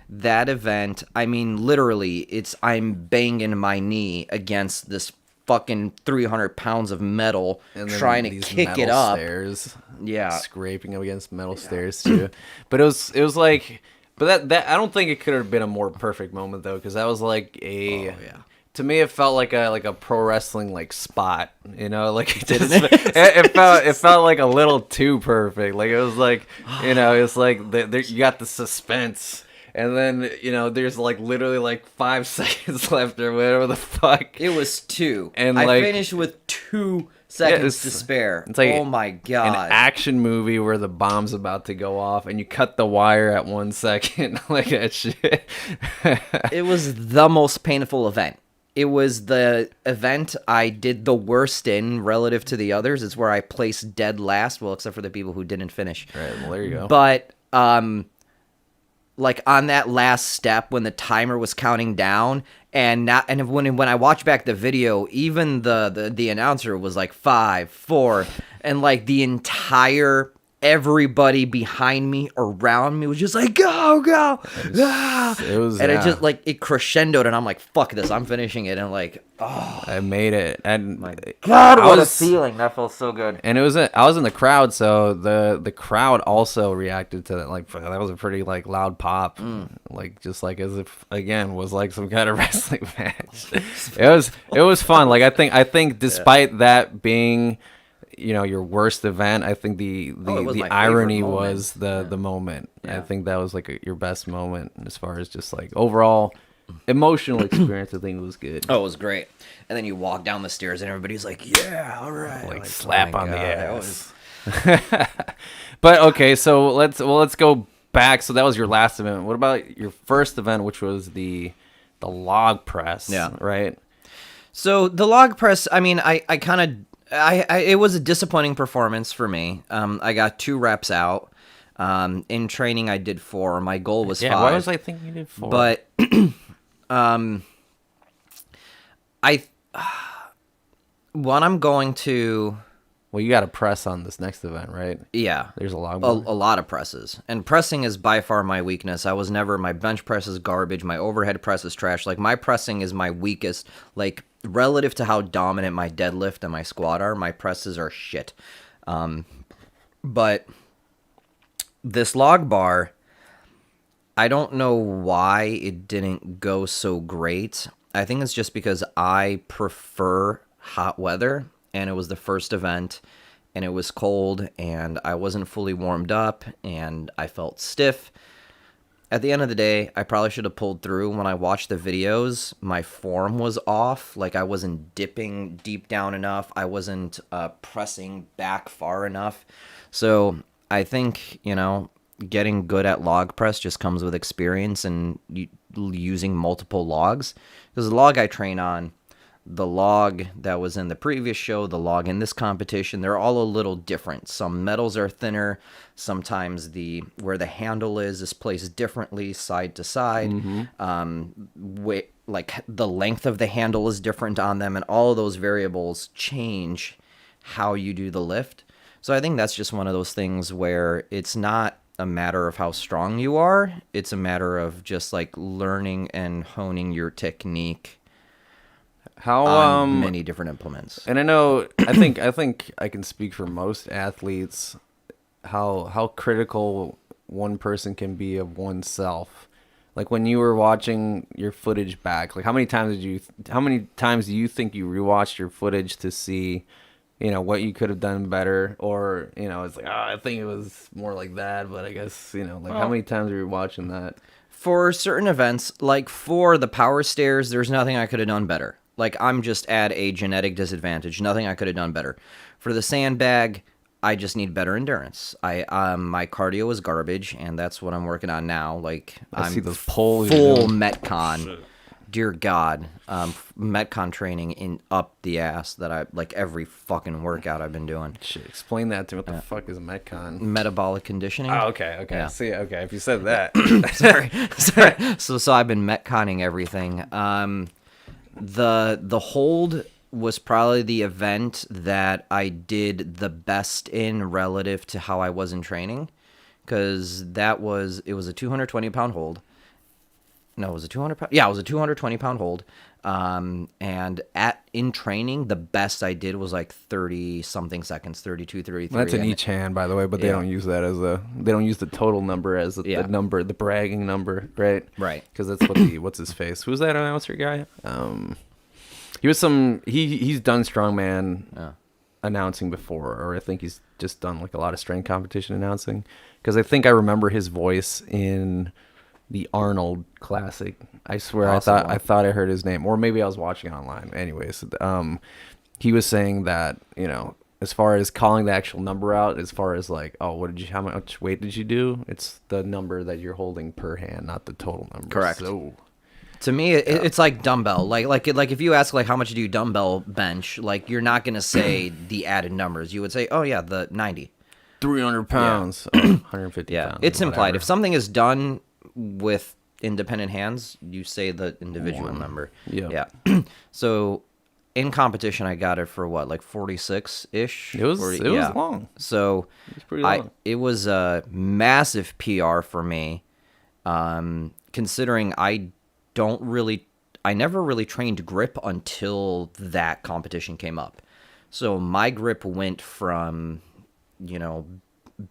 that event, I mean, literally, I'm banging my knee against this fucking 300 pounds of metal, trying to kick it up. Stairs, scraping up against metal stairs too. But it was like, but that I don't think it could have been a more perfect moment though, because that was like to me it felt like a pro wrestling like spot, like it felt like a little too perfect. Like it was like it's like you got the suspense. And then, there's like literally like 5 seconds left or whatever the fuck. It was 2. And I like, finished with 2 seconds to spare. It's like oh my God. An action movie where the bomb's about to go off and you cut the wire at 1 second. Like that shit. It was the most painful event. It was the event I did the worst in relative to the others. It's where I placed dead last. Well, except for the people who didn't finish. Right, well, there you go. But, like on that last step when the timer was counting down, and when I watch back the video, even the announcer was like 5, 4, and like the entire everybody behind me, around me was just like go. It just like it crescendoed, and I'm like, fuck this, I'm finishing it, and like, oh, I made it, and my God, what a feeling! That felt so good. And I was in the crowd, so the crowd also reacted to that. Like that was a pretty like loud pop, like just like as if again was like some kind of wrestling match. It was fun. Like I think despite that being, your worst event. I think the Oh, it was my favorite irony moment. was the moment. I Yeah. think that was like your best moment as far as just like overall emotional experience. I think it was good. Oh, it was great. And then you walk down the stairs and everybody's like, "Yeah, all right." Like oh slap my on the God, that ass. was- But okay, so let's go back. So that was your last event. What about your first event, which was the log press? Yeah. Right. So the log press, I mean, I kind of, it was a disappointing performance for me. I got 2 reps out. In training, I did 4. My goal was 5. Yeah. Why was I thinking you did 4? But I, what I'm going to, Well, you got to press on this next event, right? yeah, There's a log a bar. lot of presses, and pressing is by far my weakness. I was never, my bench press is garbage. My overhead press is trash. Like my pressing is my weakest. Like relative to how dominant my deadlift and my squat are, my presses are shit. But this log bar, I don't know why it didn't go so great. I think it's just because I prefer hot weather, and it was the first event, and it was cold, and I wasn't fully warmed up, and I felt stiff. At the end of the day, I probably should have pulled through. When I watched the videos, my form was off. Like I wasn't dipping deep down enough. I wasn't pressing back far enough. So I think, getting good at log press just comes with experience and using multiple logs. Because the log I train on, the log that was in the previous show, the log in this competition, they're all a little different. Some metals are thinner. Sometimes where the handle is placed differently side to side. Like the length of the handle is different on them, and all of those variables change how you do the lift. So I think that's just one of those things where it's not a matter of how strong you are. It's a matter of just like learning and honing your technique How on many different implements. And I know, I think I can speak for most athletes how critical one person can be of oneself. Like when you were watching your footage back, like how many times do you think you rewatched your footage to see, what you could have done better, or it's like, I think it was more like that, but I guess how many times were you watching that? For certain events, like for the power stairs, there's nothing I could have done better. Like I'm just at a genetic disadvantage. Nothing I could have done better. For the sandbag, I just need better endurance. My cardio is garbage, and that's what I'm working on now. Like I I'm see those pulls full you're doing. Metcon. Dear God, Metcon training in up the ass that I like every fucking workout I've been doing. Shit, explain that to me. What the fuck is a Metcon? Metabolic conditioning. Oh, okay. Yeah. See, okay, if you said that. Sorry. So I've been Metconning everything. The hold was probably the event that I did the best in relative to how I was in training, because it was a 220-pound hold. No, it was a 200-pound. Yeah, it was a 220-pound hold. And in training, the best I did was like 30-something seconds, 32, 33. That's in each hand, by the way, but they Yeah. don't use that they don't use the total number as the Yeah. number, the bragging number, right? Right. Because that's what what's his face? Who's that announcer guy? He was he's done strongman announcing before, or I think he's just done like a lot of strength competition announcing. Because I think I remember his voice in the Arnold Classic. I swear, Possible. I thought I heard his name, or maybe I was watching it online. Anyways, he was saying that as far as calling the actual number out, as far as like, oh, how much weight did you do? It's the number that you're holding per hand, not the total number. Correct. So, To me, it's like dumbbell. Like if you ask like how much do you dumbbell bench, like you're not gonna say the added numbers. You would say, oh yeah, the 90. 300 pounds, 150 Yeah, pounds. it's implied. whatever. If something is done with independent hands, you say the individual number. Yeah. Yeah. So in competition, I got it for what, like 46-ish? It was long. So It's pretty long. it was a massive PR for me, considering I never really trained grip until that competition came up. So my grip went from,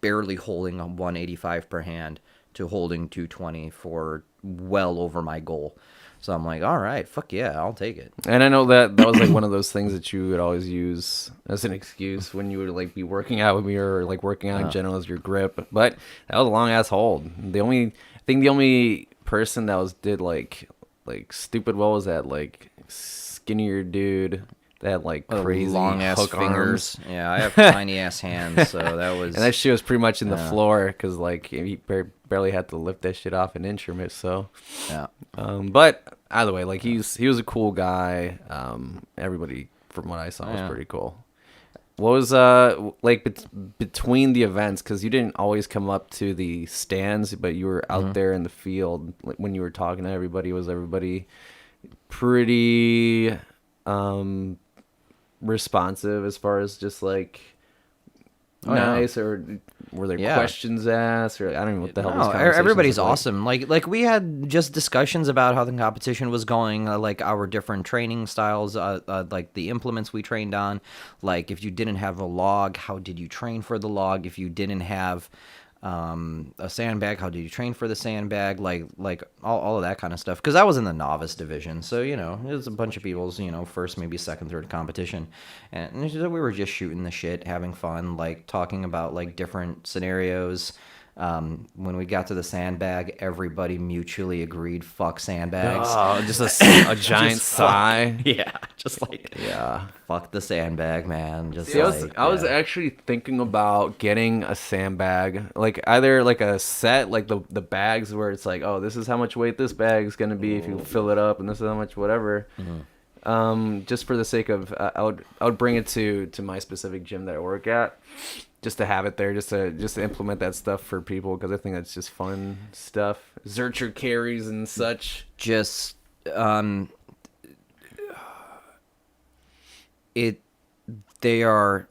barely holding a 185 per hand to holding 220 for well over my goal. So I'm like, all right, fuck yeah, I'll take it. And I know that was like one of those things that you would always use as an excuse when you would like be working out with me or like working out in general as your grip. But that was a long ass hold. I think the only person that did like stupid well was that like skinnier dude that had like crazy long ass hook fingers. arms. Yeah, I have tiny ass hands, so that was. And that shit was pretty much in the floor because like he barely had to lift that shit off an inch from it. So Yeah. but either way, like he was a cool guy. Everybody from what I saw was pretty cool. What was like between the events? Because you didn't always come up to the stands, but you were out there in the field like, when you were talking to everybody. Was everybody pretty responsive as far as just like nice, or were there questions asked, or I don't know what the hell? No, everybody's awesome. Like we had just discussions about how the competition was going, like our different training styles, like the implements we trained on. Like if you didn't have a log, how did you train for the log? If you didn't have a sandbag, how did you train for the sandbag? Like all of that kind of stuff. Because I was in the novice division, so it was a bunch of people's first, maybe second, third competition, and we were just shooting the shit, having fun, like talking about like different scenarios. When we got to the sandbag, everybody mutually agreed, fuck sandbags. Oh, just a giant sigh. Yeah, just like fuck the sandbag, man. Just See, I was actually thinking about getting a sandbag, like either like a set, like the bags where it's like, oh, this is how much weight this bag is gonna be if you fill it up, and this is how much whatever. Just for the sake of, I would bring it to my specific gym that I work at, just to have it there, just to implement that stuff for people, because I think that's just fun stuff. Zercher carries and such. Just they are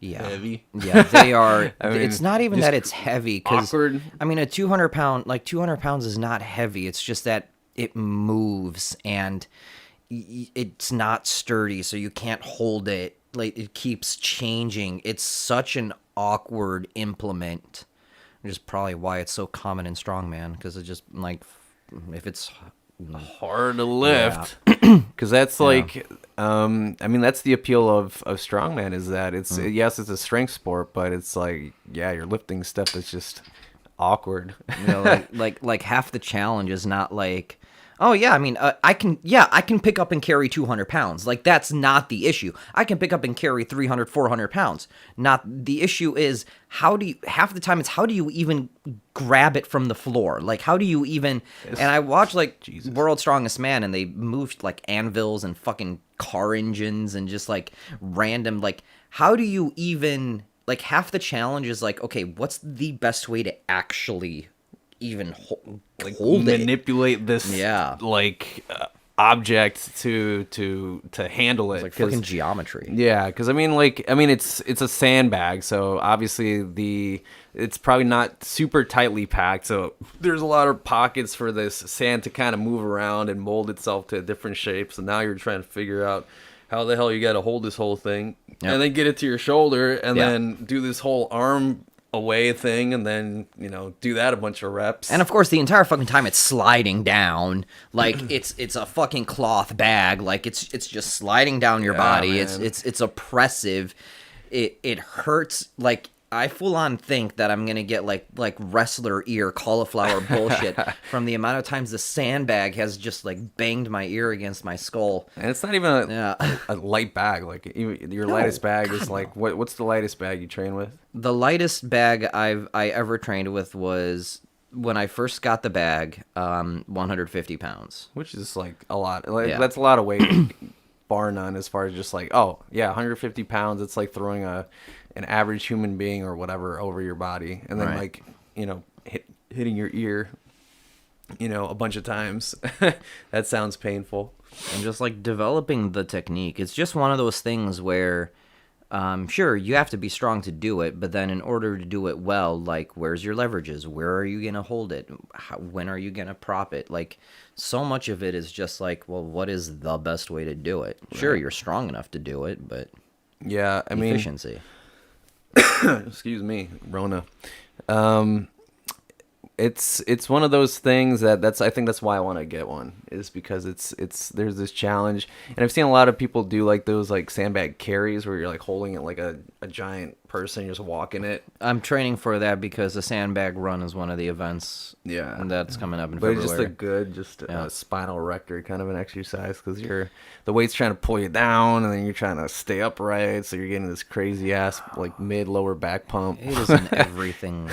Heavy. Yeah, they are. I mean, it's not even that it's heavy, because awkward. I mean, a 200 pounds is not heavy. It's just that it moves and it's not sturdy, so you can't hold it. Like, it keeps changing. It's such an awkward implement, which is probably why it's so common in strongman, because it's just like, if it's hard to lift, because that's like I mean, that's the appeal of strongman, is that it's yes, it's a strength sport, but it's like, yeah, you're lifting stuff that's just awkward. Like half the challenge is not like, oh yeah, I mean, I can pick up and carry 200 pounds. Like, that's not the issue. I can pick up and carry 300, 400 pounds. Not the issue is half the time it's how do you even grab it from the floor? Like, how do you even, and I watched like World's Strongest Man, and they moved like anvils and fucking car engines and just like random, like, how do you even, like, half the challenge is like, okay, what's the best way to actually even hold manipulate this object to handle it. It's like fucking geometry. Yeah, because I mean it's a sandbag, so obviously it's probably not super tightly packed, so there's a lot of pockets for this sand to kind of move around and mold itself to different shapes. So now you're trying to figure out how the hell you got to hold this whole thing, and then get it to your shoulder, and then do this whole arm away thing, and then do that a bunch of reps. And of course, the entire fucking time it's sliding down, like it's a fucking cloth bag, like it's just sliding down your body. Man. It's oppressive. It hurts. Like, I full on think that I'm gonna get like wrestler ear cauliflower bullshit from the amount of times the sandbag has just like banged my ear against my skull. And it's not even a light bag. Like, your lightest bag is like, what's the lightest bag you train with? The lightest bag I ever trained with was, when I first got the bag, 150 pounds. Which is like a lot. Like, that's a lot of weight, bar none, as far as just like, 150 pounds. It's like throwing an average human being or whatever over your body, and then like hitting your ear a bunch of times. That sounds painful. And just like developing the technique, it's just one of those things where sure, you have to be strong to do it, but then in order to do it well, like, where's your leverages? Where are you gonna hold it? When are you gonna prop it? Like, so much of it is just like, well, what is the best way to do it? Sure, you're strong enough to do it, but I mean, efficiency. Excuse me, Rona. it's one of those things I think that's why I want to get one, is because it's there's this challenge, and I've seen a lot of people do like those like sandbag carries where you're like holding it like a giant person, you're just walking it. I'm training for that because the sandbag run is one of the events. Yeah, and that's coming up in but February. it's just a good spinal erector kind of an exercise, because the weight's trying to pull you down, and then you're trying to stay upright, so you're getting this crazy ass like mid lower back pump. It is in everything.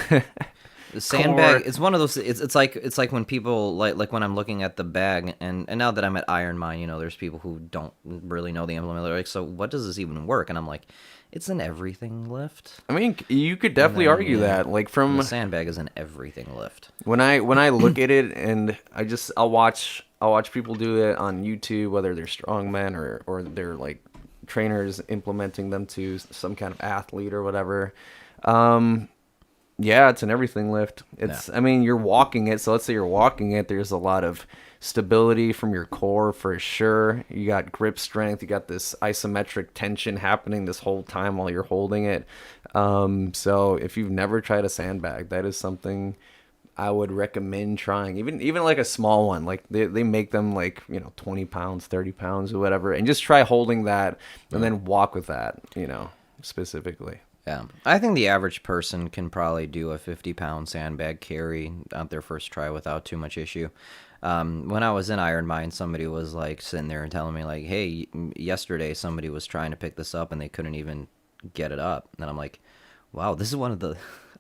The sandbag, it's one of those. It's like when people like when I'm looking at the bag, and now that I'm at Iron Mine, you know, there's people who don't really know the implement. They're like, so what does this even work? And I'm like, it's an everything lift. I mean, you could definitely argue that. Like the sandbag is an everything lift. When I look at it, and I'll watch people do it on YouTube, whether they're strongmen or they're like trainers implementing them to some kind of athlete or whatever. Yeah, it's an everything lift. I mean, you're walking it, so let's say you're walking it, there's a lot of stability from your core for sure. You got grip strength, you got this isometric tension happening this whole time while you're holding it. So if you've never tried a sandbag, that is something I would recommend trying. Even like a small one, like they make them like, you know, 20 pounds, 30 pounds or whatever, and just try holding that and then walk with that, you know, specifically. Yeah, I think the average person can probably do a 50-pound sandbag carry on their first try without too much issue. When I was in Iron Mine, somebody was like sitting there and telling me like, hey, yesterday somebody was trying to pick this up and they couldn't even get it up. And I'm like, wow, this is one of the...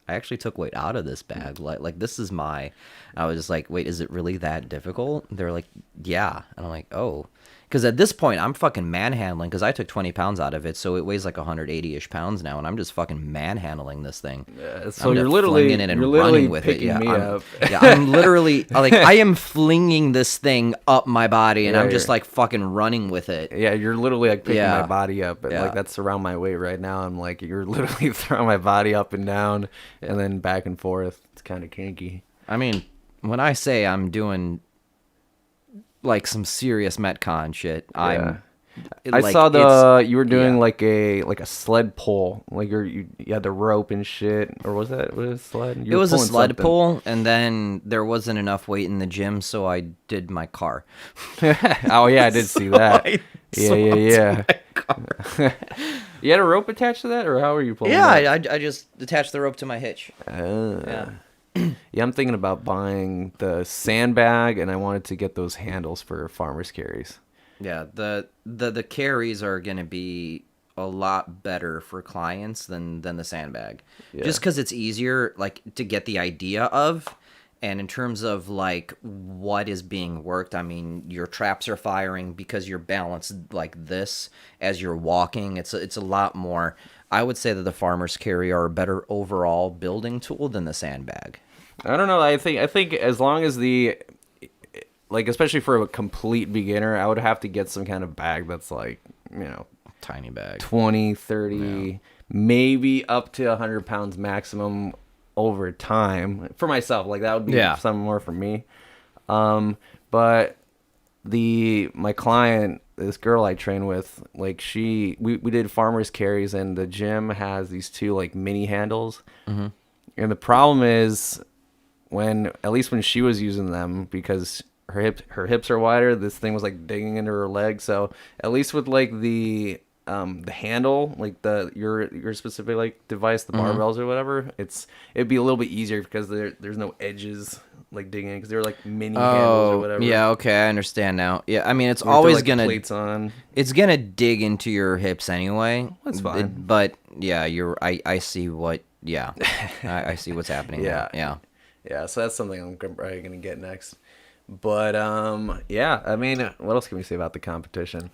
I actually took weight out of this bag. Like this is my... I was just like, wait, is it really that difficult? They're like, yeah. And I'm like, oh. Because at this point, I'm fucking manhandling, because I took 20 pounds out of it, so it weighs like 180-ish pounds now, and I'm just fucking manhandling this thing. Yeah, so I'm you're just literally flinging it and you're literally running with it. picking Yeah, me up. Yeah, I'm literally like I am flinging this thing up my body, and Yeah, I'm just like fucking running with it. Yeah, you're literally like picking Yeah. my body up, and Yeah. like that's around my weight right now. I'm like, you're literally throwing my body up and down, and then back and forth. It's kind of kinky. I mean, when I say I'm doing like some serious Metcon shit, I like, saw you were doing yeah. like a sled pull, like you had the rope and shit, or was that a sled? It was a sled pull, and then there wasn't enough weight in the gym, so I did my car. Oh yeah, I did see that. Yeah. You had a rope attached to that, or how were you pulling? Yeah, I just attached the rope to my hitch. Yeah. Yeah, I'm thinking about buying the sandbag, and I wanted to get those handles for farmers carries. Yeah, the carries are gonna be a lot better for clients than the sandbag, just because it's easier like to get the idea of, and in terms of like what is being worked. I mean, your traps are firing because you're balanced like this as you're walking. It's a lot more. I would say that the farmers carry are a better overall building tool than the sandbag. I don't know. I think as long as like, especially for a complete beginner, I would have to get some kind of bag that's like, you know, Tiny bag. 20, 30, maybe up to 100 pounds maximum over time for myself. Like that would be something more for me. But my client, this girl I train with, like we did farmers carries, and the gym has these two like mini handles. Mm-hmm. And the problem is at least when she was using them, because her hips are wider, this thing was like digging into her leg. So at least with like the handle, like your specific like device, the barbells or whatever, it'd be a little bit easier because there's no edges like digging in, because they're like mini handles or whatever. Yeah, okay, I understand now. Yeah, I mean it's Where always like gonna plates on. It's gonna dig into your hips anyway. That's fine. But yeah, I see what. Yeah, I see what's happening. Yeah. Now. Yeah. So that's something I'm probably gonna get next. But yeah, I mean, what else can we say about the competition?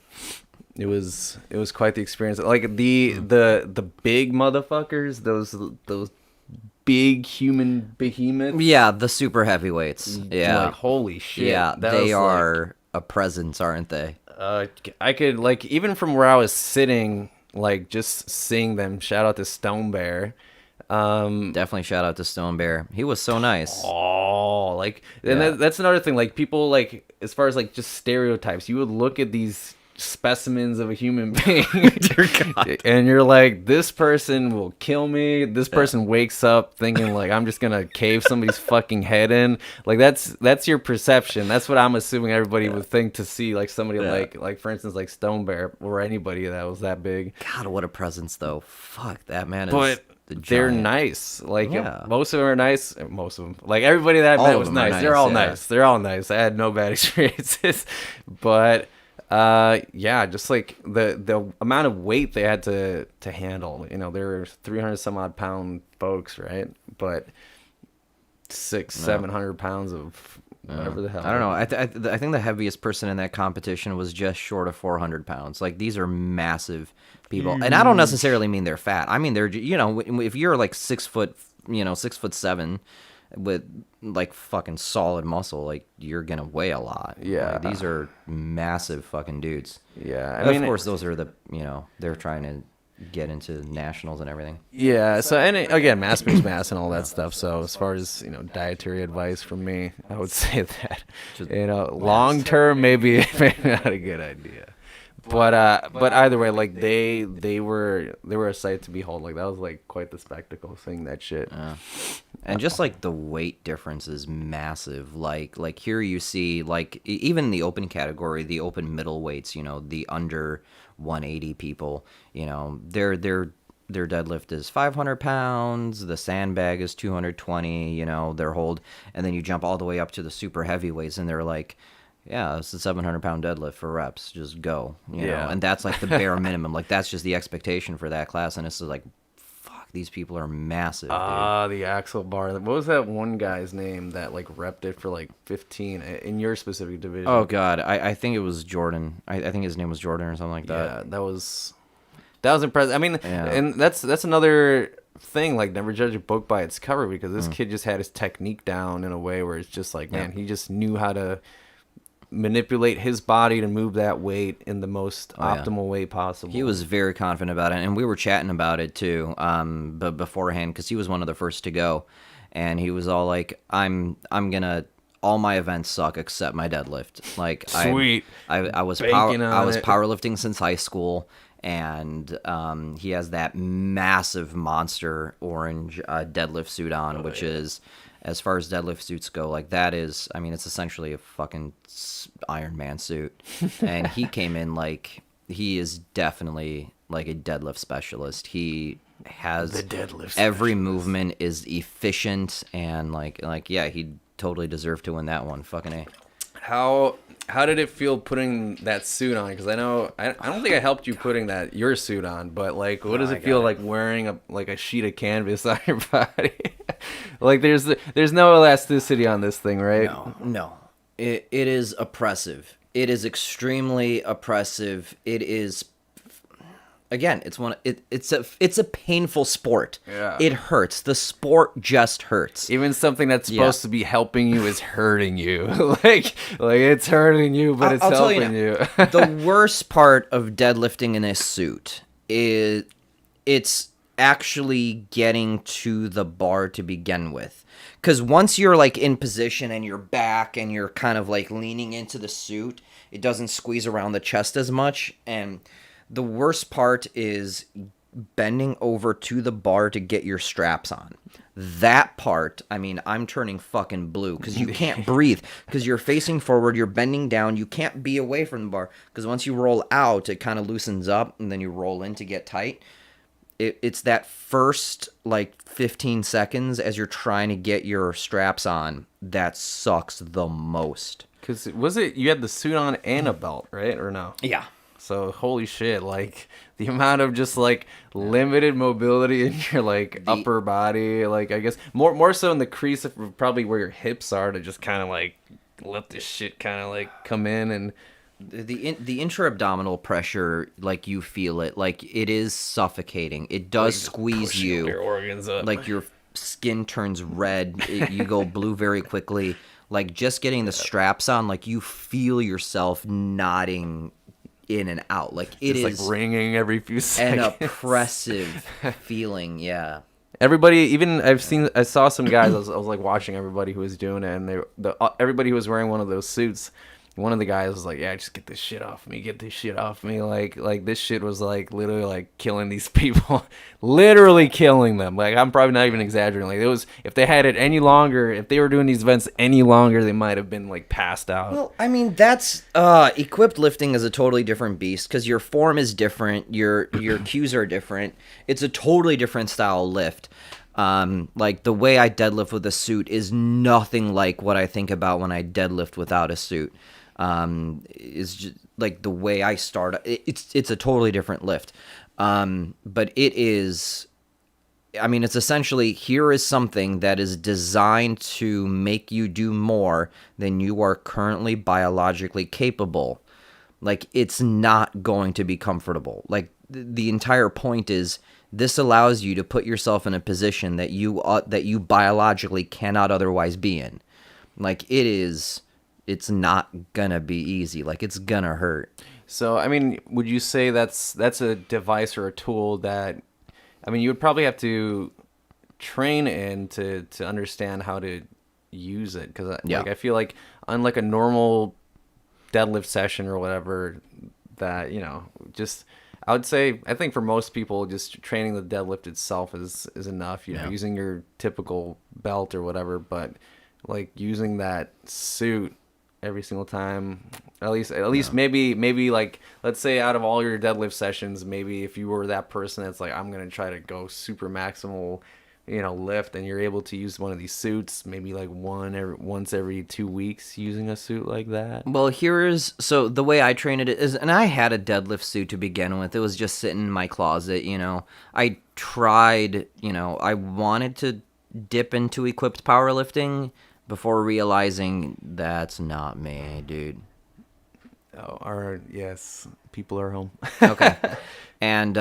It was quite the experience. Like the big motherfuckers, those big human behemoths. Yeah, the super heavyweights. Yeah, like holy shit. Yeah, they are a presence, aren't they? I could, like, even from where I was sitting, like just seeing them. Shout out to Stone Bear. Definitely shout out to Stone Bear. He was so nice. Oh, like, and that's another thing. Like people, like, as far as like just stereotypes, you would look at these specimens of a human being. And you're like, this person will kill me. This person wakes up thinking like I'm just gonna cave somebody's fucking head in. Like that's your perception. That's what I'm assuming everybody would think to see like somebody like for instance like Stone Bear or anybody that was that big. God, what a presence though. Fuck, that man is. But they're giant. nice. Like Yeah. most of them are nice. Most of them, like everybody that I met of was them are nice. They're nice, all yeah. nice. They're all nice. I had no bad experiences, but yeah, just like the amount of weight they had to handle. You know, they were 300 some odd pound folks, right? But 700 pounds of whatever the hell. I don't know. I think the heaviest person in that competition was just short of 400 pounds. Like, these are massive people. And I don't necessarily mean they're fat. I mean, they're, you know, if you're like 6 foot, 6'7" with like fucking solid muscle, like you're going to weigh a lot. Yeah. Like, these are massive fucking dudes. Yeah. I mean, of course, those are the, they're trying to get into nationals and everything. Yeah, so and again, mass means mass and all that stuff. So as far as dietary advice from me, I would say that long term maybe not a good idea. But either way, like they were a sight to behold. Like that was like quite the spectacle seeing that shit. And just like the weight difference is massive. Like here you see like even in the open category, the open middle weights, the under 180 people, their deadlift is 500 pounds, the sandbag is 220, their hold, and then you jump all the way up to the super heavyweights and they're like, yeah, it's a 700-pound deadlift for reps, just go, you know, and that's like the bare minimum. Like that's just the expectation for that class, and it's just like, fuck, these people are massive. The axle bar. What was that one guy's name that like repped it for like 15 in your specific division? Oh God, I think it was Jordan. I think his name was Jordan or something like that. Yeah, that was impressive. I mean, and that's another thing. Like, never judge a book by its cover, because this kid just had his technique down in a way where it's just like, man, he just knew how to manipulate his body to move that weight in the most optimal way possible. He was very confident about it, and we were chatting about it too, but beforehand, because he was one of the first to go, and he was all like, "I'm gonna. All my events suck except my deadlift. Like, sweet. I was powerlifting since high school." And he has that massive monster orange deadlift suit on, which is, as far as deadlift suits go, like that is, I mean, it's essentially a fucking Iron Man suit. And he came in like, he is definitely like a deadlift specialist. He has the deadlift every specialist. movement is efficient, and like yeah, he totally deserved to win that one. Fucking A. How did it feel putting that suit on? Because I know I don't think I helped you putting your suit on, but like, what does it feel like wearing a sheet of canvas on your body? Like, there's no elasticity on this thing, right? No. It is oppressive. It is extremely oppressive. It is. Again, it's a painful sport. Yeah. It hurts. The sport just hurts. Even something that's supposed to be helping you is hurting you. like it's hurting you, but it's helping you. The worst part of deadlifting in a suit is it's actually getting to the bar to begin with. Because once you're like in position and you're back and you're kind of like leaning into the suit, it doesn't squeeze around the chest as much. And the worst part is bending over to the bar to get your straps on. That part, I mean, I'm turning fucking blue because you can't breathe because you're facing forward, you're bending down, you can't be away from the bar because once you roll out, it kind of loosens up and then you roll in to get tight. It's that first like 15 seconds as you're trying to get your straps on that sucks the most. Because you had the suit on and a belt, right? Or no? Yeah. So holy shit, like the amount of just like limited mobility in your like upper body, like I guess more so in the crease of probably where your hips are, to just kind of like let this shit kind of like come in. And the intra-abdominal pressure, like you feel it, like it is suffocating. It does squeeze you. Your organs up. Like your skin turns red. You go blue very quickly. Like just getting the straps on, like you feel yourself nodding in and out. Like it just is like ringing every few seconds. an oppressive feeling. Yeah. Everybody, even I saw some guys. I was like watching everybody who was doing it, and everybody who was wearing one of those suits. one of the guys was like, "Yeah, just get this shit off me. Get this shit off me." Like this shit was like literally like killing these people, literally killing them. Like I'm probably not even exaggerating. Like it was, if they had it any longer, if they were doing these events any longer, they might have been like passed out. Well, I mean, that's equipped lifting is a totally different beast because your form is different, your cues are different. It's a totally different style lift. Like the way I deadlift with a suit is nothing like what I think about when I deadlift without a suit. Is just like the way I start. It's a totally different lift. But it is. I mean, it's essentially, here is something that is designed to make you do more than you are currently biologically capable. Like, it's not going to be comfortable. Like, the entire point is this allows you to put yourself in a position that you biologically cannot otherwise be in. Like, it's not gonna be easy. Like, it's gonna hurt. So, I mean, would you say that's a device or a tool that, I mean, you would probably have to train in to understand how to use it? Because like, I feel like unlike a normal deadlift session or whatever, that, you know, just, I would say, I think for most people, just training the deadlift itself is enough, you know, using your typical belt or whatever, but like using that suit every single time, at least maybe like, let's say out of all your deadlift sessions, maybe if you were that person that's like, I'm gonna try to go super maximal, you know, lift, and you're able to use one of these suits, maybe like once every 2 weeks, using a suit like that. Well, so the way I trained it is, and I had a deadlift suit to begin with. It was just sitting in my closet, you know. I tried, you know, I wanted to dip into equipped powerlifting before realizing that's not me, dude. Oh, yes, people are home. Okay. And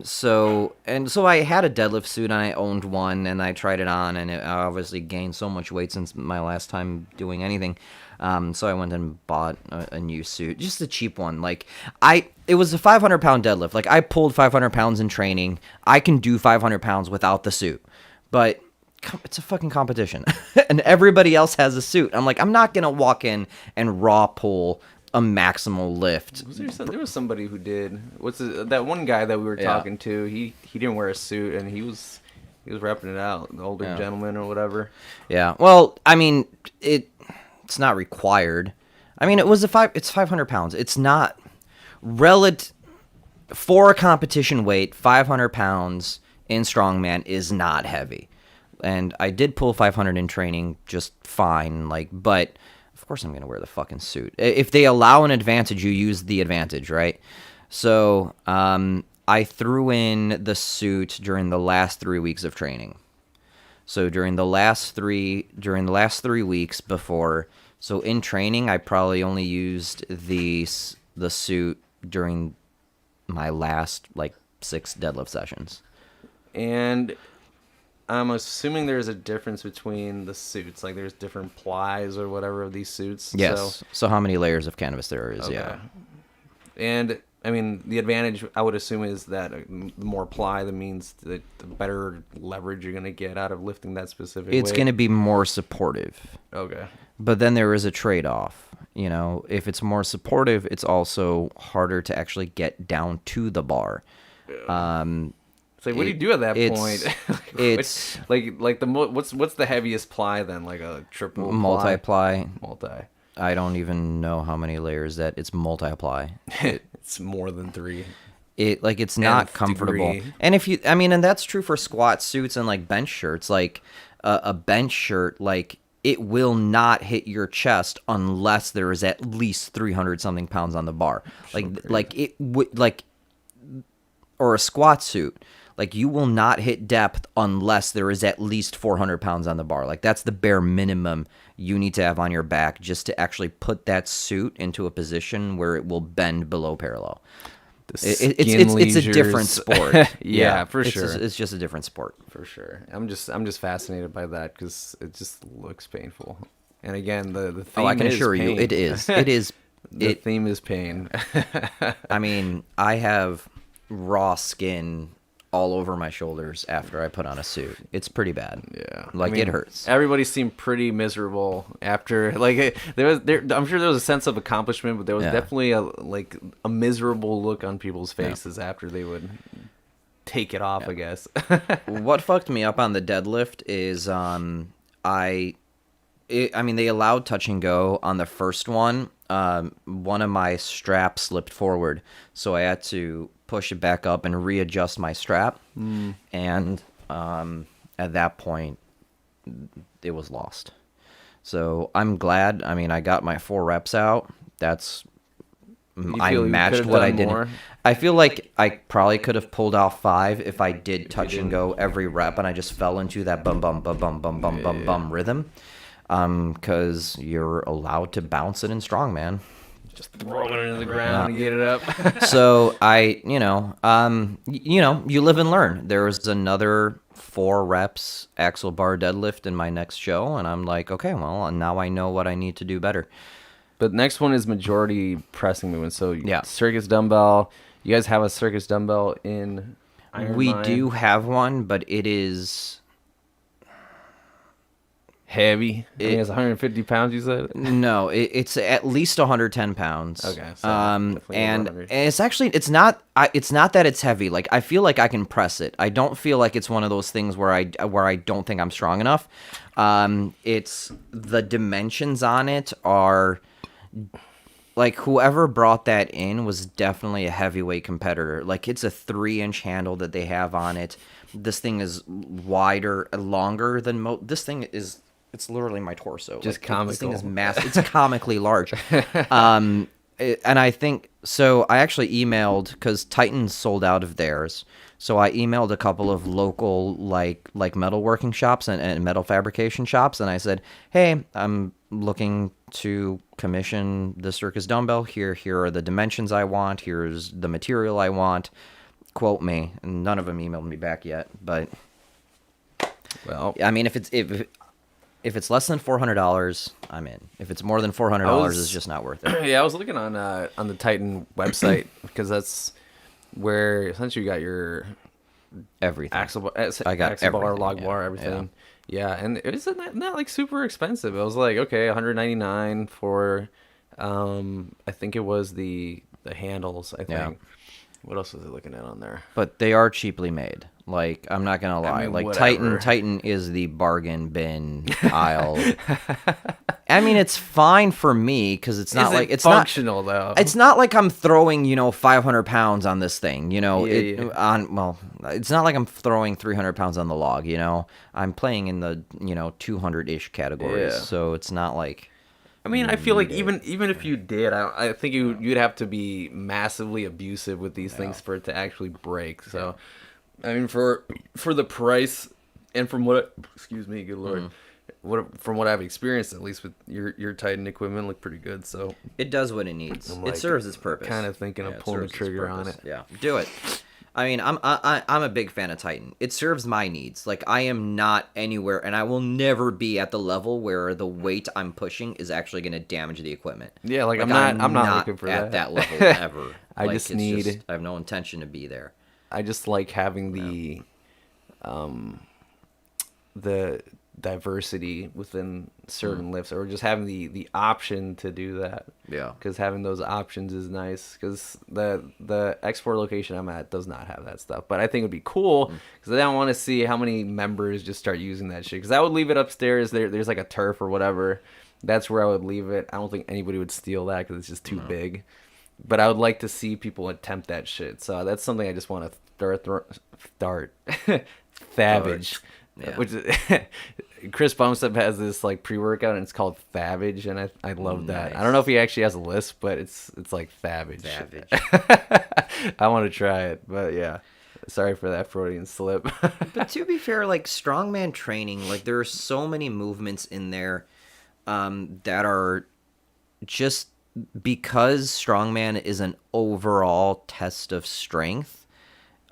so I had a deadlift suit and I owned one and I tried it on, and I obviously gained so much weight since my last time doing anything. So I went and bought a new suit, just a cheap one. Like it was a 500-pound deadlift. Like I pulled 500 pounds in training. I can do 500 pounds without the suit, but it's a fucking competition and everybody else has a suit. I'm like, I'm not going to walk in and raw pull a maximal lift. There was somebody who did. That one guy that we were talking to? He didn't wear a suit and he was repping it out. The older gentleman or whatever. Yeah. Well, I mean, it's not required. I mean, it's 500 pounds. It's not for a competition weight. 500 pounds in strongman is not heavy. And I did pull 500 in training just fine, like, but of course I'm going to wear the fucking suit. If they allow an advantage, you use the advantage, right? So I threw in the suit during the last 3 weeks of training. So during the last 3 weeks before, so in training, I probably only used the suit during my last, like, 6 deadlift sessions. And I'm assuming there's a difference between the suits. Like, there's different plies or whatever of these suits. Yes. So how many layers of canvas there is, yeah. And, I mean, the advantage, I would assume, is that the more ply, that means that the better leverage you're going to get out of lifting that specific weight. It's going to be more supportive. Okay. But then there is a trade-off. You know, if it's more supportive, it's also harder to actually get down to the bar. It's like, what do you do at that point? It's like what's the heaviest ply then? Like a triple multi-ply. Multi. I don't even know how many layers it's multi-ply. It's more than 3. It's not comfortable. Degree. And and that's true for squat suits and like bench shirts. Like a bench shirt, like it will not hit your chest unless there is at least 300 something pounds on the bar. Or a squat suit. Like, you will not hit depth unless there is at least 400 pounds on the bar. Like, that's the bare minimum you need to have on your back just to actually put that suit into a position where it will bend below parallel. It's a different sport. Yeah, for sure. It's just a different sport. For sure. I'm just fascinated by that because it just looks painful. And again, the theme is pain. I can assure you, it is. It is. The theme is pain. I mean, I have raw skin all over my shoulders after I put on a suit. It's pretty bad. Yeah, Like, I mean, it hurts. Everybody seemed pretty miserable after. Like I'm sure there was a sense of accomplishment, but there was Yeah. definitely a miserable look on people's faces after they would take it off. I guess. What fucked me up on the deadlift is I mean, they allowed touch and go on the first one. One of my straps slipped forward, so I had to push it back up and readjust my strap. And at that point, it was lost. So I'm glad. I mean, I got my 4 reps out. I feel you matched could've what I done did. more? I feel like I probably could have pulled off 5 if I did touch and go every rep, and I just fell into that bum bum bum bum bum bum bum bum rhythm. Because you're allowed to bounce it in strongman. Just throw it into the ground and get it up. So you live and learn. There was another 4 reps axle bar deadlift in my next show, and I'm like, okay, well, now I know what I need to do better. But next one is majority pressing movement. So Yeah. circus dumbbell. You guys have a circus dumbbell in Iron We Mind? do have one, but it is Heavy. I think it's 150 pounds, you said? no, it's at least 110 pounds. Okay, so definitely and over 100. it's actually it's not that it's heavy. Like, I feel like I can press it. I don't feel like it's one of those things where I don't think I'm strong enough. It's the dimensions on it are like, whoever brought that in was definitely a heavyweight competitor. Like, it's a 3-inch handle that they have on it. This thing is longer than this thing is. It's literally my torso. Just This thing is comical. massive. It's comically large. And I think so. I actually emailed, because Titan sold out of theirs. So I emailed a couple of local like metalworking shops and metal fabrication shops, and I said, "Hey, I'm looking to commission the Circus Dumbbell. Here are the dimensions I want. Here's the material I want. Quote me." And none of them emailed me back yet. But Well, I mean, if it's less than $400, I'm in. If it's more than $400, it's just not worth it. yeah, I was looking on the Titan website because that's where essentially you got your Everything. axle bar, I got axle bar, everything, log yeah, bar, everything. Yeah, and it was not like super expensive. It was like, okay, 199 for I think it was the handles, I think. Yeah. What else was I looking at on there? But they are cheaply made. Like, I'm not gonna lie. mean, Like, whatever. Titan is the bargain bin aisle. I mean, it's fine for me because it's not Is like it it's functional though. It's not like I'm throwing 500 pounds on this thing. Yeah. Well, it's not like I'm throwing 300 pounds on the log. I'm playing in the 200-ish categories. Yeah. So it's not like. I mean, I feel like even if you did, I think you'd have to be massively abusive with these things for it to actually break. So, I mean, for the price and from excuse me, good lord, from what I've experienced, at least with your Titan equipment, look pretty good. So It does what it needs. I'm It like, serves its purpose. kind of thinking of it pulling the serves its trigger on purpose. it. Yeah, do it. I mean, I'm a big fan of Titan. It serves my needs. Like, I am not anywhere, and I will never be at the level where the weight I'm pushing is actually going to damage the equipment. Yeah, like, I'm not looking for at that. level ever. I Like, just it's need- I have no intention to be there. I just like having the diversity within certain lifts, or just having the option to do that. Yeah. Because having those options is nice. Because the export location I'm at does not have that stuff. But I think it would be cool because I don't want to see how many members just start using that shit. Because I would leave it upstairs. There's like a turf or whatever. That's where I would leave it. I don't think anybody would steal that because it's just too big. But I would like to see people attempt that shit. So that's something I just want to start. Thavage. Yeah. Which is, Chris Bumstead has this like pre-workout and it's called Thavage, and I love that. Nice. I don't know if he actually has a list, but it's like Thavage. I want to try it, but yeah. Sorry for that Freudian slip. But to be fair, like, strongman training, like, there are so many movements in there that are just because strongman is an overall test of strength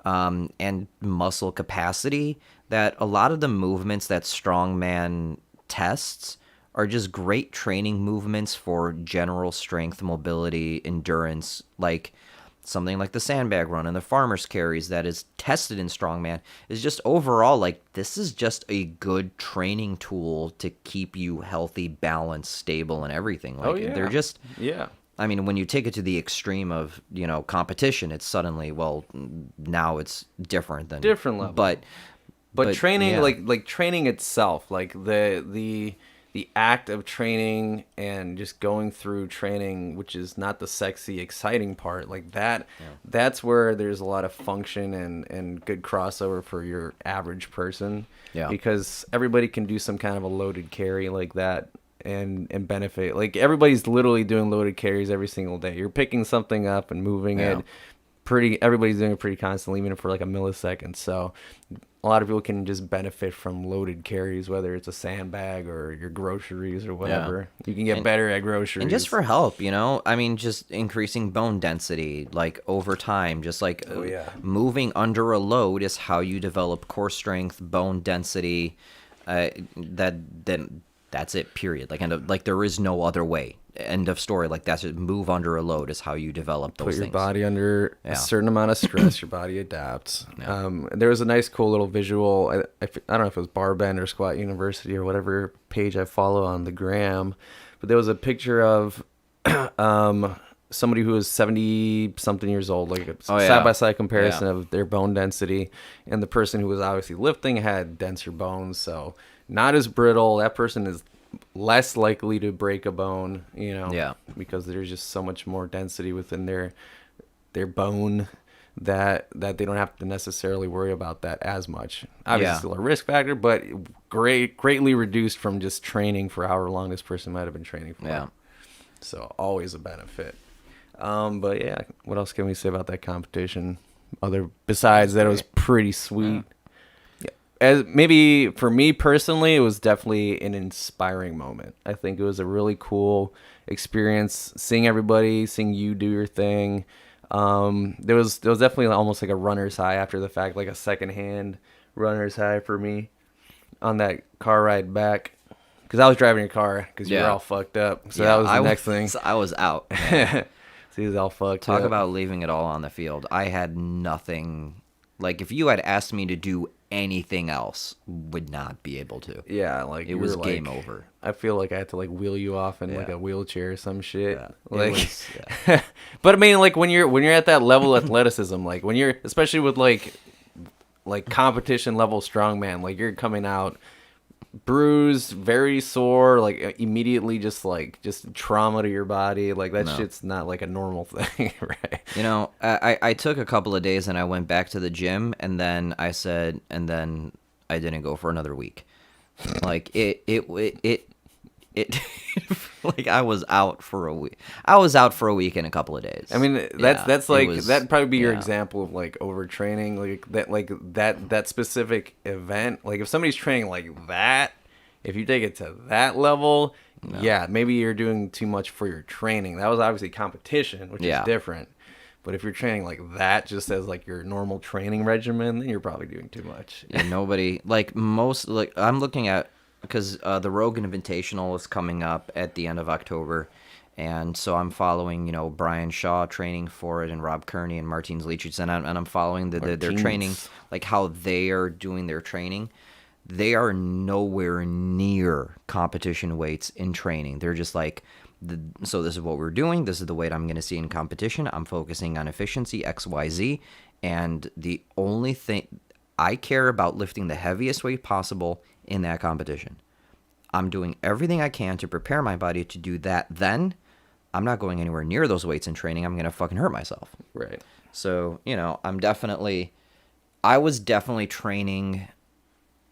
and muscle capacity, that a lot of the movements that strongman tests are just great training movements for general strength, mobility, endurance. Like, something like the sandbag run and the farmer's carries that is tested in strongman is just overall like this is just a good training tool to keep you healthy, balanced, stable, and everything. Like they're just I mean, when you take it to the extreme of, competition, it's suddenly, well, now it's different than different level. But training, like training itself, like the act of training and just going through training, which is not the sexy, exciting part, like that, that's where there's a lot of function and good crossover for your average person. Yeah. Because everybody can do some kind of a loaded carry like that and benefit. Like everybody's literally doing loaded carries every single day. You're picking something up and moving it everybody's doing it pretty constantly, even for like a millisecond. So a lot of people can just benefit from loaded carries, whether it's a sandbag or your groceries or whatever. You can get better at groceries. And just for help, I mean, just increasing bone density, like over time, just like moving under a load is how you develop core strength, bone density. That's it, period. Like there is no other way. End of story. Like that's it. Move under a load is how you develop those things. Put your body under a certain amount of stress, your body adapts. There was a nice, cool little visual. I don't know if it was Bar Bend or Squat University or whatever page I follow on the gram, but there was a picture of somebody who was 70-something years old, like a side-by-side comparison of their bone density, and the person who was obviously lifting had denser bones, so not as brittle. That person is less likely to break a bone, because there's just so much more density within their bone that they don't have to necessarily worry about that as much. Obviously, still a risk factor, but greatly reduced from just training for however long this person might have been training for. Yeah. So always a benefit. But yeah, what else can we say about that competition? Besides that, it was pretty sweet. As maybe for me personally, it was definitely an inspiring moment. I think it was a really cool experience seeing everybody, seeing you do your thing. There was definitely almost like a runner's high after the fact, like a secondhand runner's high for me on that car ride back. Because I was driving a car because you were all fucked up. So that was the next thing. I was out. So he was all fucked Talk up. about leaving it all on the field. I had nothing. Like, if you had asked me to do anything else, would not be able to. Yeah, like it was game over. I feel like I had to like wheel you off in like a wheelchair or some shit. Yeah, like, but I mean, like when you're at that level of athleticism, like when you're, especially with like competition level strongman, like you're coming out bruised, very sore, like immediately just trauma to your body. Like that shit's not like a normal thing, right? I took a couple of days and I went back to the gym and then I didn't go for another week. Like it like I was out for a week. I was out for a week and a couple of days. I mean, that's like that'd probably be your example of like overtraining, that specific event. Like if somebody's training like that, if you take it to that level, maybe you're doing too much for your training. That was obviously competition, which is different. But if you're training like that, just as like your normal training regimen, then you're probably doing too much. Yeah, nobody I'm looking at. Because the Rogan Invitational is coming up at the end of October, and so I'm following, Brian Shaw training for it, and Rob Kearney and Martins Leachitz, and I'm following their training, like how they are doing their training. They are nowhere near competition weights in training. They're just like, so this is what we're doing. This is the weight I'm going to see in competition. I'm focusing on efficiency, X, Y, Z, and the only thing I care about lifting the heaviest weight possible in that competition. I'm doing everything I can to prepare my body to do that. Then I'm not going anywhere near those weights in training. I'm going to fucking hurt myself. Right. So, I was definitely training,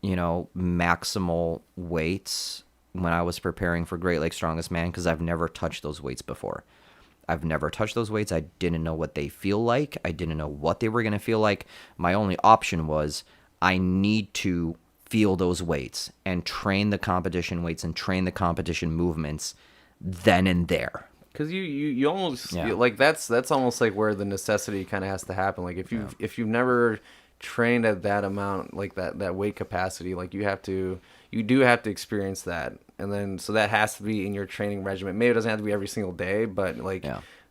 maximal weights when I was preparing for Great Lakes Strongest Man, because I've never touched those weights before. I've never touched those weights. I didn't know what they feel like. I didn't know what they were going to feel like. My only option was I need to feel those weights and train the competition weights and train the competition movements then and there. Because you almost like that's almost like where the necessity kind of has to happen. Like if you've never trained at that amount, like that weight capacity, like you do have to experience that, and then so that has to be in your training regimen. Maybe it doesn't have to be every single day, but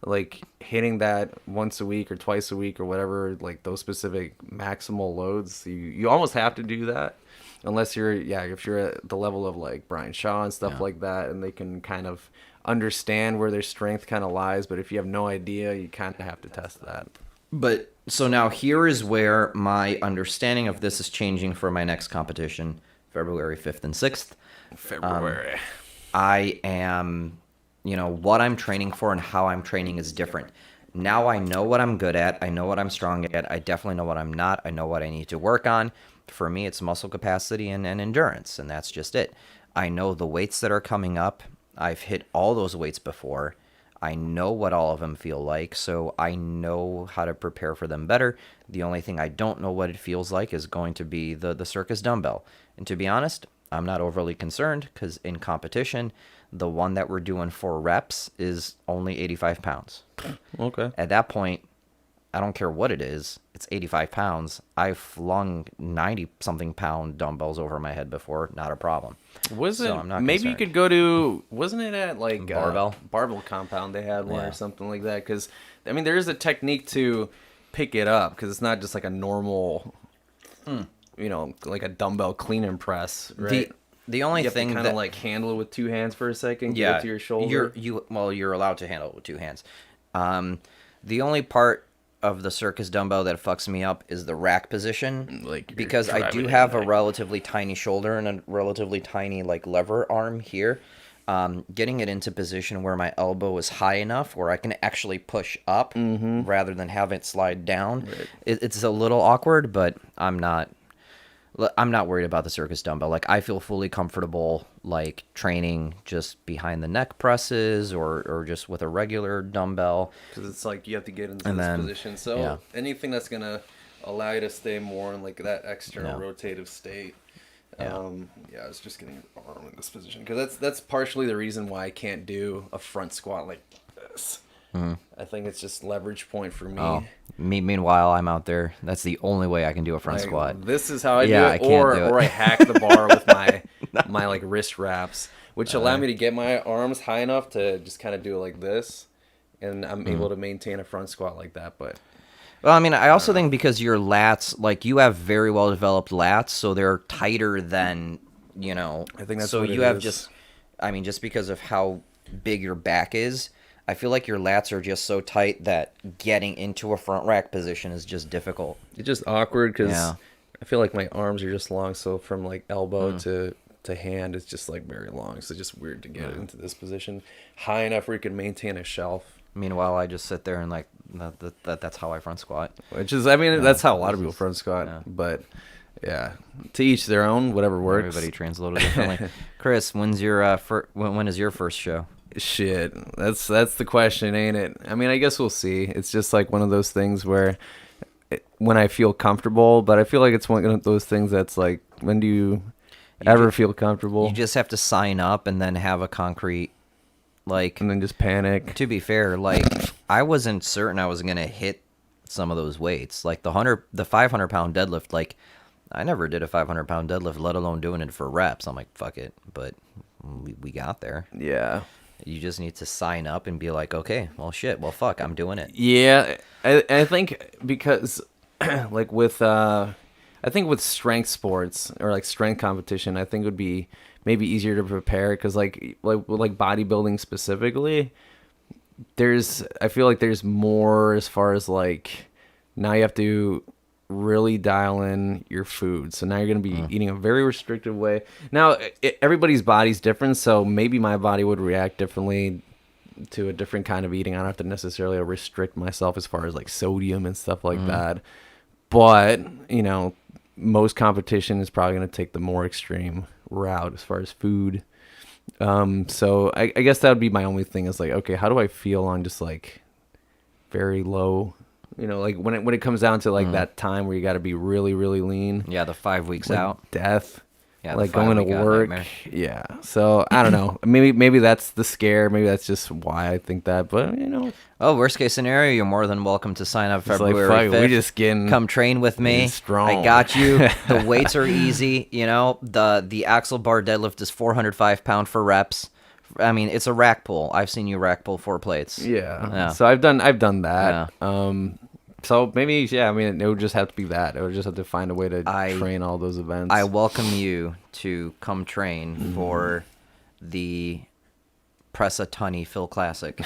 like hitting that once a week or twice a week or whatever, like those specific maximal loads, you almost have to do that. Unless if you're at the level of like Brian Shaw and stuff like that, and they can kind of understand where their strength kind of lies. But if you have no idea, you kind of have to test that. But so now here is where my understanding of this is changing for my next competition, February 5th and 6th. February. I am, what I'm training for and how I'm training is different. Now I know what I'm good at. I know what I'm strong at. I definitely know what I'm not. I know what I need to work on. For me, it's muscle capacity and endurance, and that's just it. I know the weights that are coming up. I've hit all those weights before. I know what all of them feel like, so I know how to prepare for them better. The only thing I don't know what it feels like is going to be the Circus Dumbbell. And to be honest, I'm not overly concerned because in competition, the one that we're doing for reps is only 85 pounds. Okay. At that point, I don't care what it is. It's 85 pounds. I've flung 90-something pound dumbbells over my head before. Not a problem. So I'm not maybe you concerned. could go to, wasn't it at like Barbell? Barbell Compound they had one Yeah. or something like that? Because, I mean, there is a technique to pick it up because it's not just like a normal, like a dumbbell clean and press, right? The only you have thing to kind that of like handle it with two hands for a second, get it to your shoulder. You're allowed to handle it with two hands. The only part of the Circus Dumbbell that fucks me up is the rack position, Like, you're because I driving do it have a back. relatively tiny shoulder and a relatively tiny like lever arm here. Getting it into position where my elbow is high enough where I can actually push up rather than have it slide down. Right. It's a little awkward, but I'm not worried about the Circus Dumbbell. Like, I feel fully comfortable like training just behind the neck presses or just with a regular dumbbell. Because it's like you have to get into And this then, position. So yeah. anything that's going to allow you to stay more in like that external Yeah. rotative state. Yeah. I was just getting your arm in this position. Because that's partially the reason why I can't do a front squat like this. I think it's just leverage point for me. Oh, meanwhile, I'm out there. That's the only way I can do a front Like, squat. This is how I Yeah, do I it, can't do it. or I hack the bar with my like wrist wraps, which allow me to get my arms high enough to just kind of do it like this, and I'm able to maintain a front squat like that. But Well, I mean, I also think because your lats, like, you have very well developed lats, so they're tighter than, I think that's so what you it have is. just because of how big your back is, I feel like your lats are just so tight that getting into a front rack position is just difficult. it's just awkward because Yeah. I feel like my arms are just long, so from like elbow to hand, it's just like very long. So it's just weird to get into this position high enough where you can maintain a shelf. Meanwhile, I just sit there and like that's how I front squat. Which is, I mean, that's how a lot of people front squat. yeah. But yeah, to each their own. Whatever works. Everybody trains a little differently. Chris, when's your when is your first show? Shit, that's the question, ain't it? I mean, I guess we'll see. It's just like one of those things where when I feel comfortable, but I feel like it's one of those things that's like, when do you ever feel comfortable? You just have to sign up and then have a concrete, like, and then just panic. to be fair, like, I wasn't certain I was gonna hit some of those weights, like the 500-pound deadlift. Like, I never did a 500-pound deadlift, let alone doing it for reps. I'm like, fuck it, but we got there. Yeah. You just need to sign up and be like, okay, well, shit, well, fuck, I'm doing it. Yeah, I think because like with I think with strength sports or like strength competition, I think it would be maybe easier to prepare because like with like bodybuilding specifically, I feel like there's more as far as like now you have to really dial in your food. So now you're going to be eating a very restrictive way. Now, everybody's body's different, so maybe my body would react differently to a different kind of eating. I don't have to necessarily restrict myself as far as like sodium and stuff like that. But, most competition is probably going to take the more extreme route as far as food. So I guess that would be my only thing is like, okay, how do I feel on just like very low, like when it comes down to like that time where you got to be really, really lean. Yeah, the 5 weeks Like out. death. Yeah, the like 5 going to week out work. nightmare. Yeah. So I don't know. Maybe that's the scare. Maybe that's just why I think that. But Oh, worst case scenario, you're more than welcome to sign up it's like, February fuck, 5th. we just getting Come train with me. strong. I got you. The weights are easy. The axle bar deadlift is 405 pound for reps. I mean, it's a rack pull. I've seen you rack pull 4 plates. Yeah. So I've done that. So maybe, yeah, I mean, it would just have to be that. I would just have to find a way to train all those events. I welcome you to come train for the Press a Tunny Phil Classic.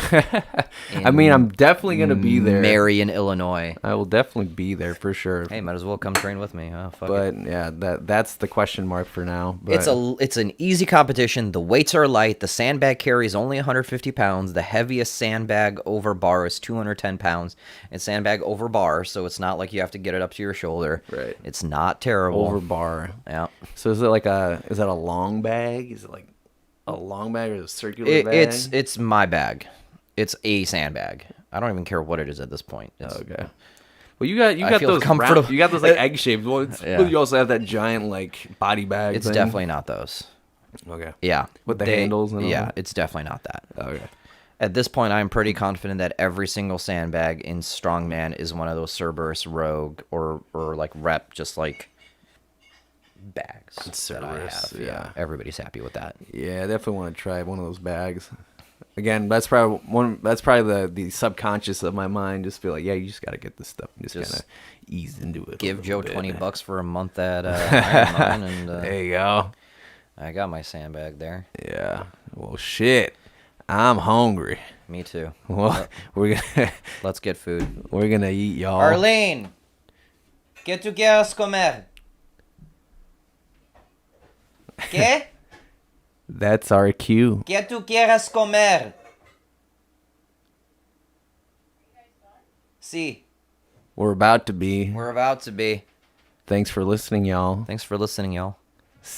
I mean, I'm definitely going to be there. Marion, Illinois. I will definitely be there for sure. Hey, might as well come train with me. Oh, fuck But it. yeah, that's the question mark for now. But It's an easy competition. The weights are light. The sandbag carry is only 150 pounds. The heaviest sandbag over bar is 210 pounds. And sandbag over bar, so it's not like you have to get it up to your shoulder. Right. It's not terrible. over bar. Yeah. So is that a long bag? Is it like a long bag or a circular bag? It's my bag. It's a sandbag. I don't even care what it is at this point. It's, Okay. Well, you got feel those comfortable. you got those like egg shaped ones. Yeah. But you also have that giant like body bag. it's thing. definitely not those. Okay. Yeah. With the handles and all yeah, that? it's definitely not that. Okay. At this point, I'm pretty confident that every single sandbag in Strongman is one of those Cerberus Rogue or like Rep, just like bags that I Cerberus, have. yeah. Everybody's happy with that. Yeah, I definitely want to try one of those bags. Again, that's probably the subconscious of my mind. Just feel like, yeah, you just got to get this stuff. Just kind of ease into it. Give Joe bit. $20 for a month at Iron Mine, and There you go. I got my sandbag there. Yeah. Well, shit. I'm hungry. Me too. Well, Let's get food. we're gonna eat, y'all. Arlene, ¿qué tú quieres comer? ¿Qué? That's our cue. ¿Qué tú quieres comer? Sí, We're about to be. we're about to be. Thanks for listening, y'all. Thanks for listening, y'all.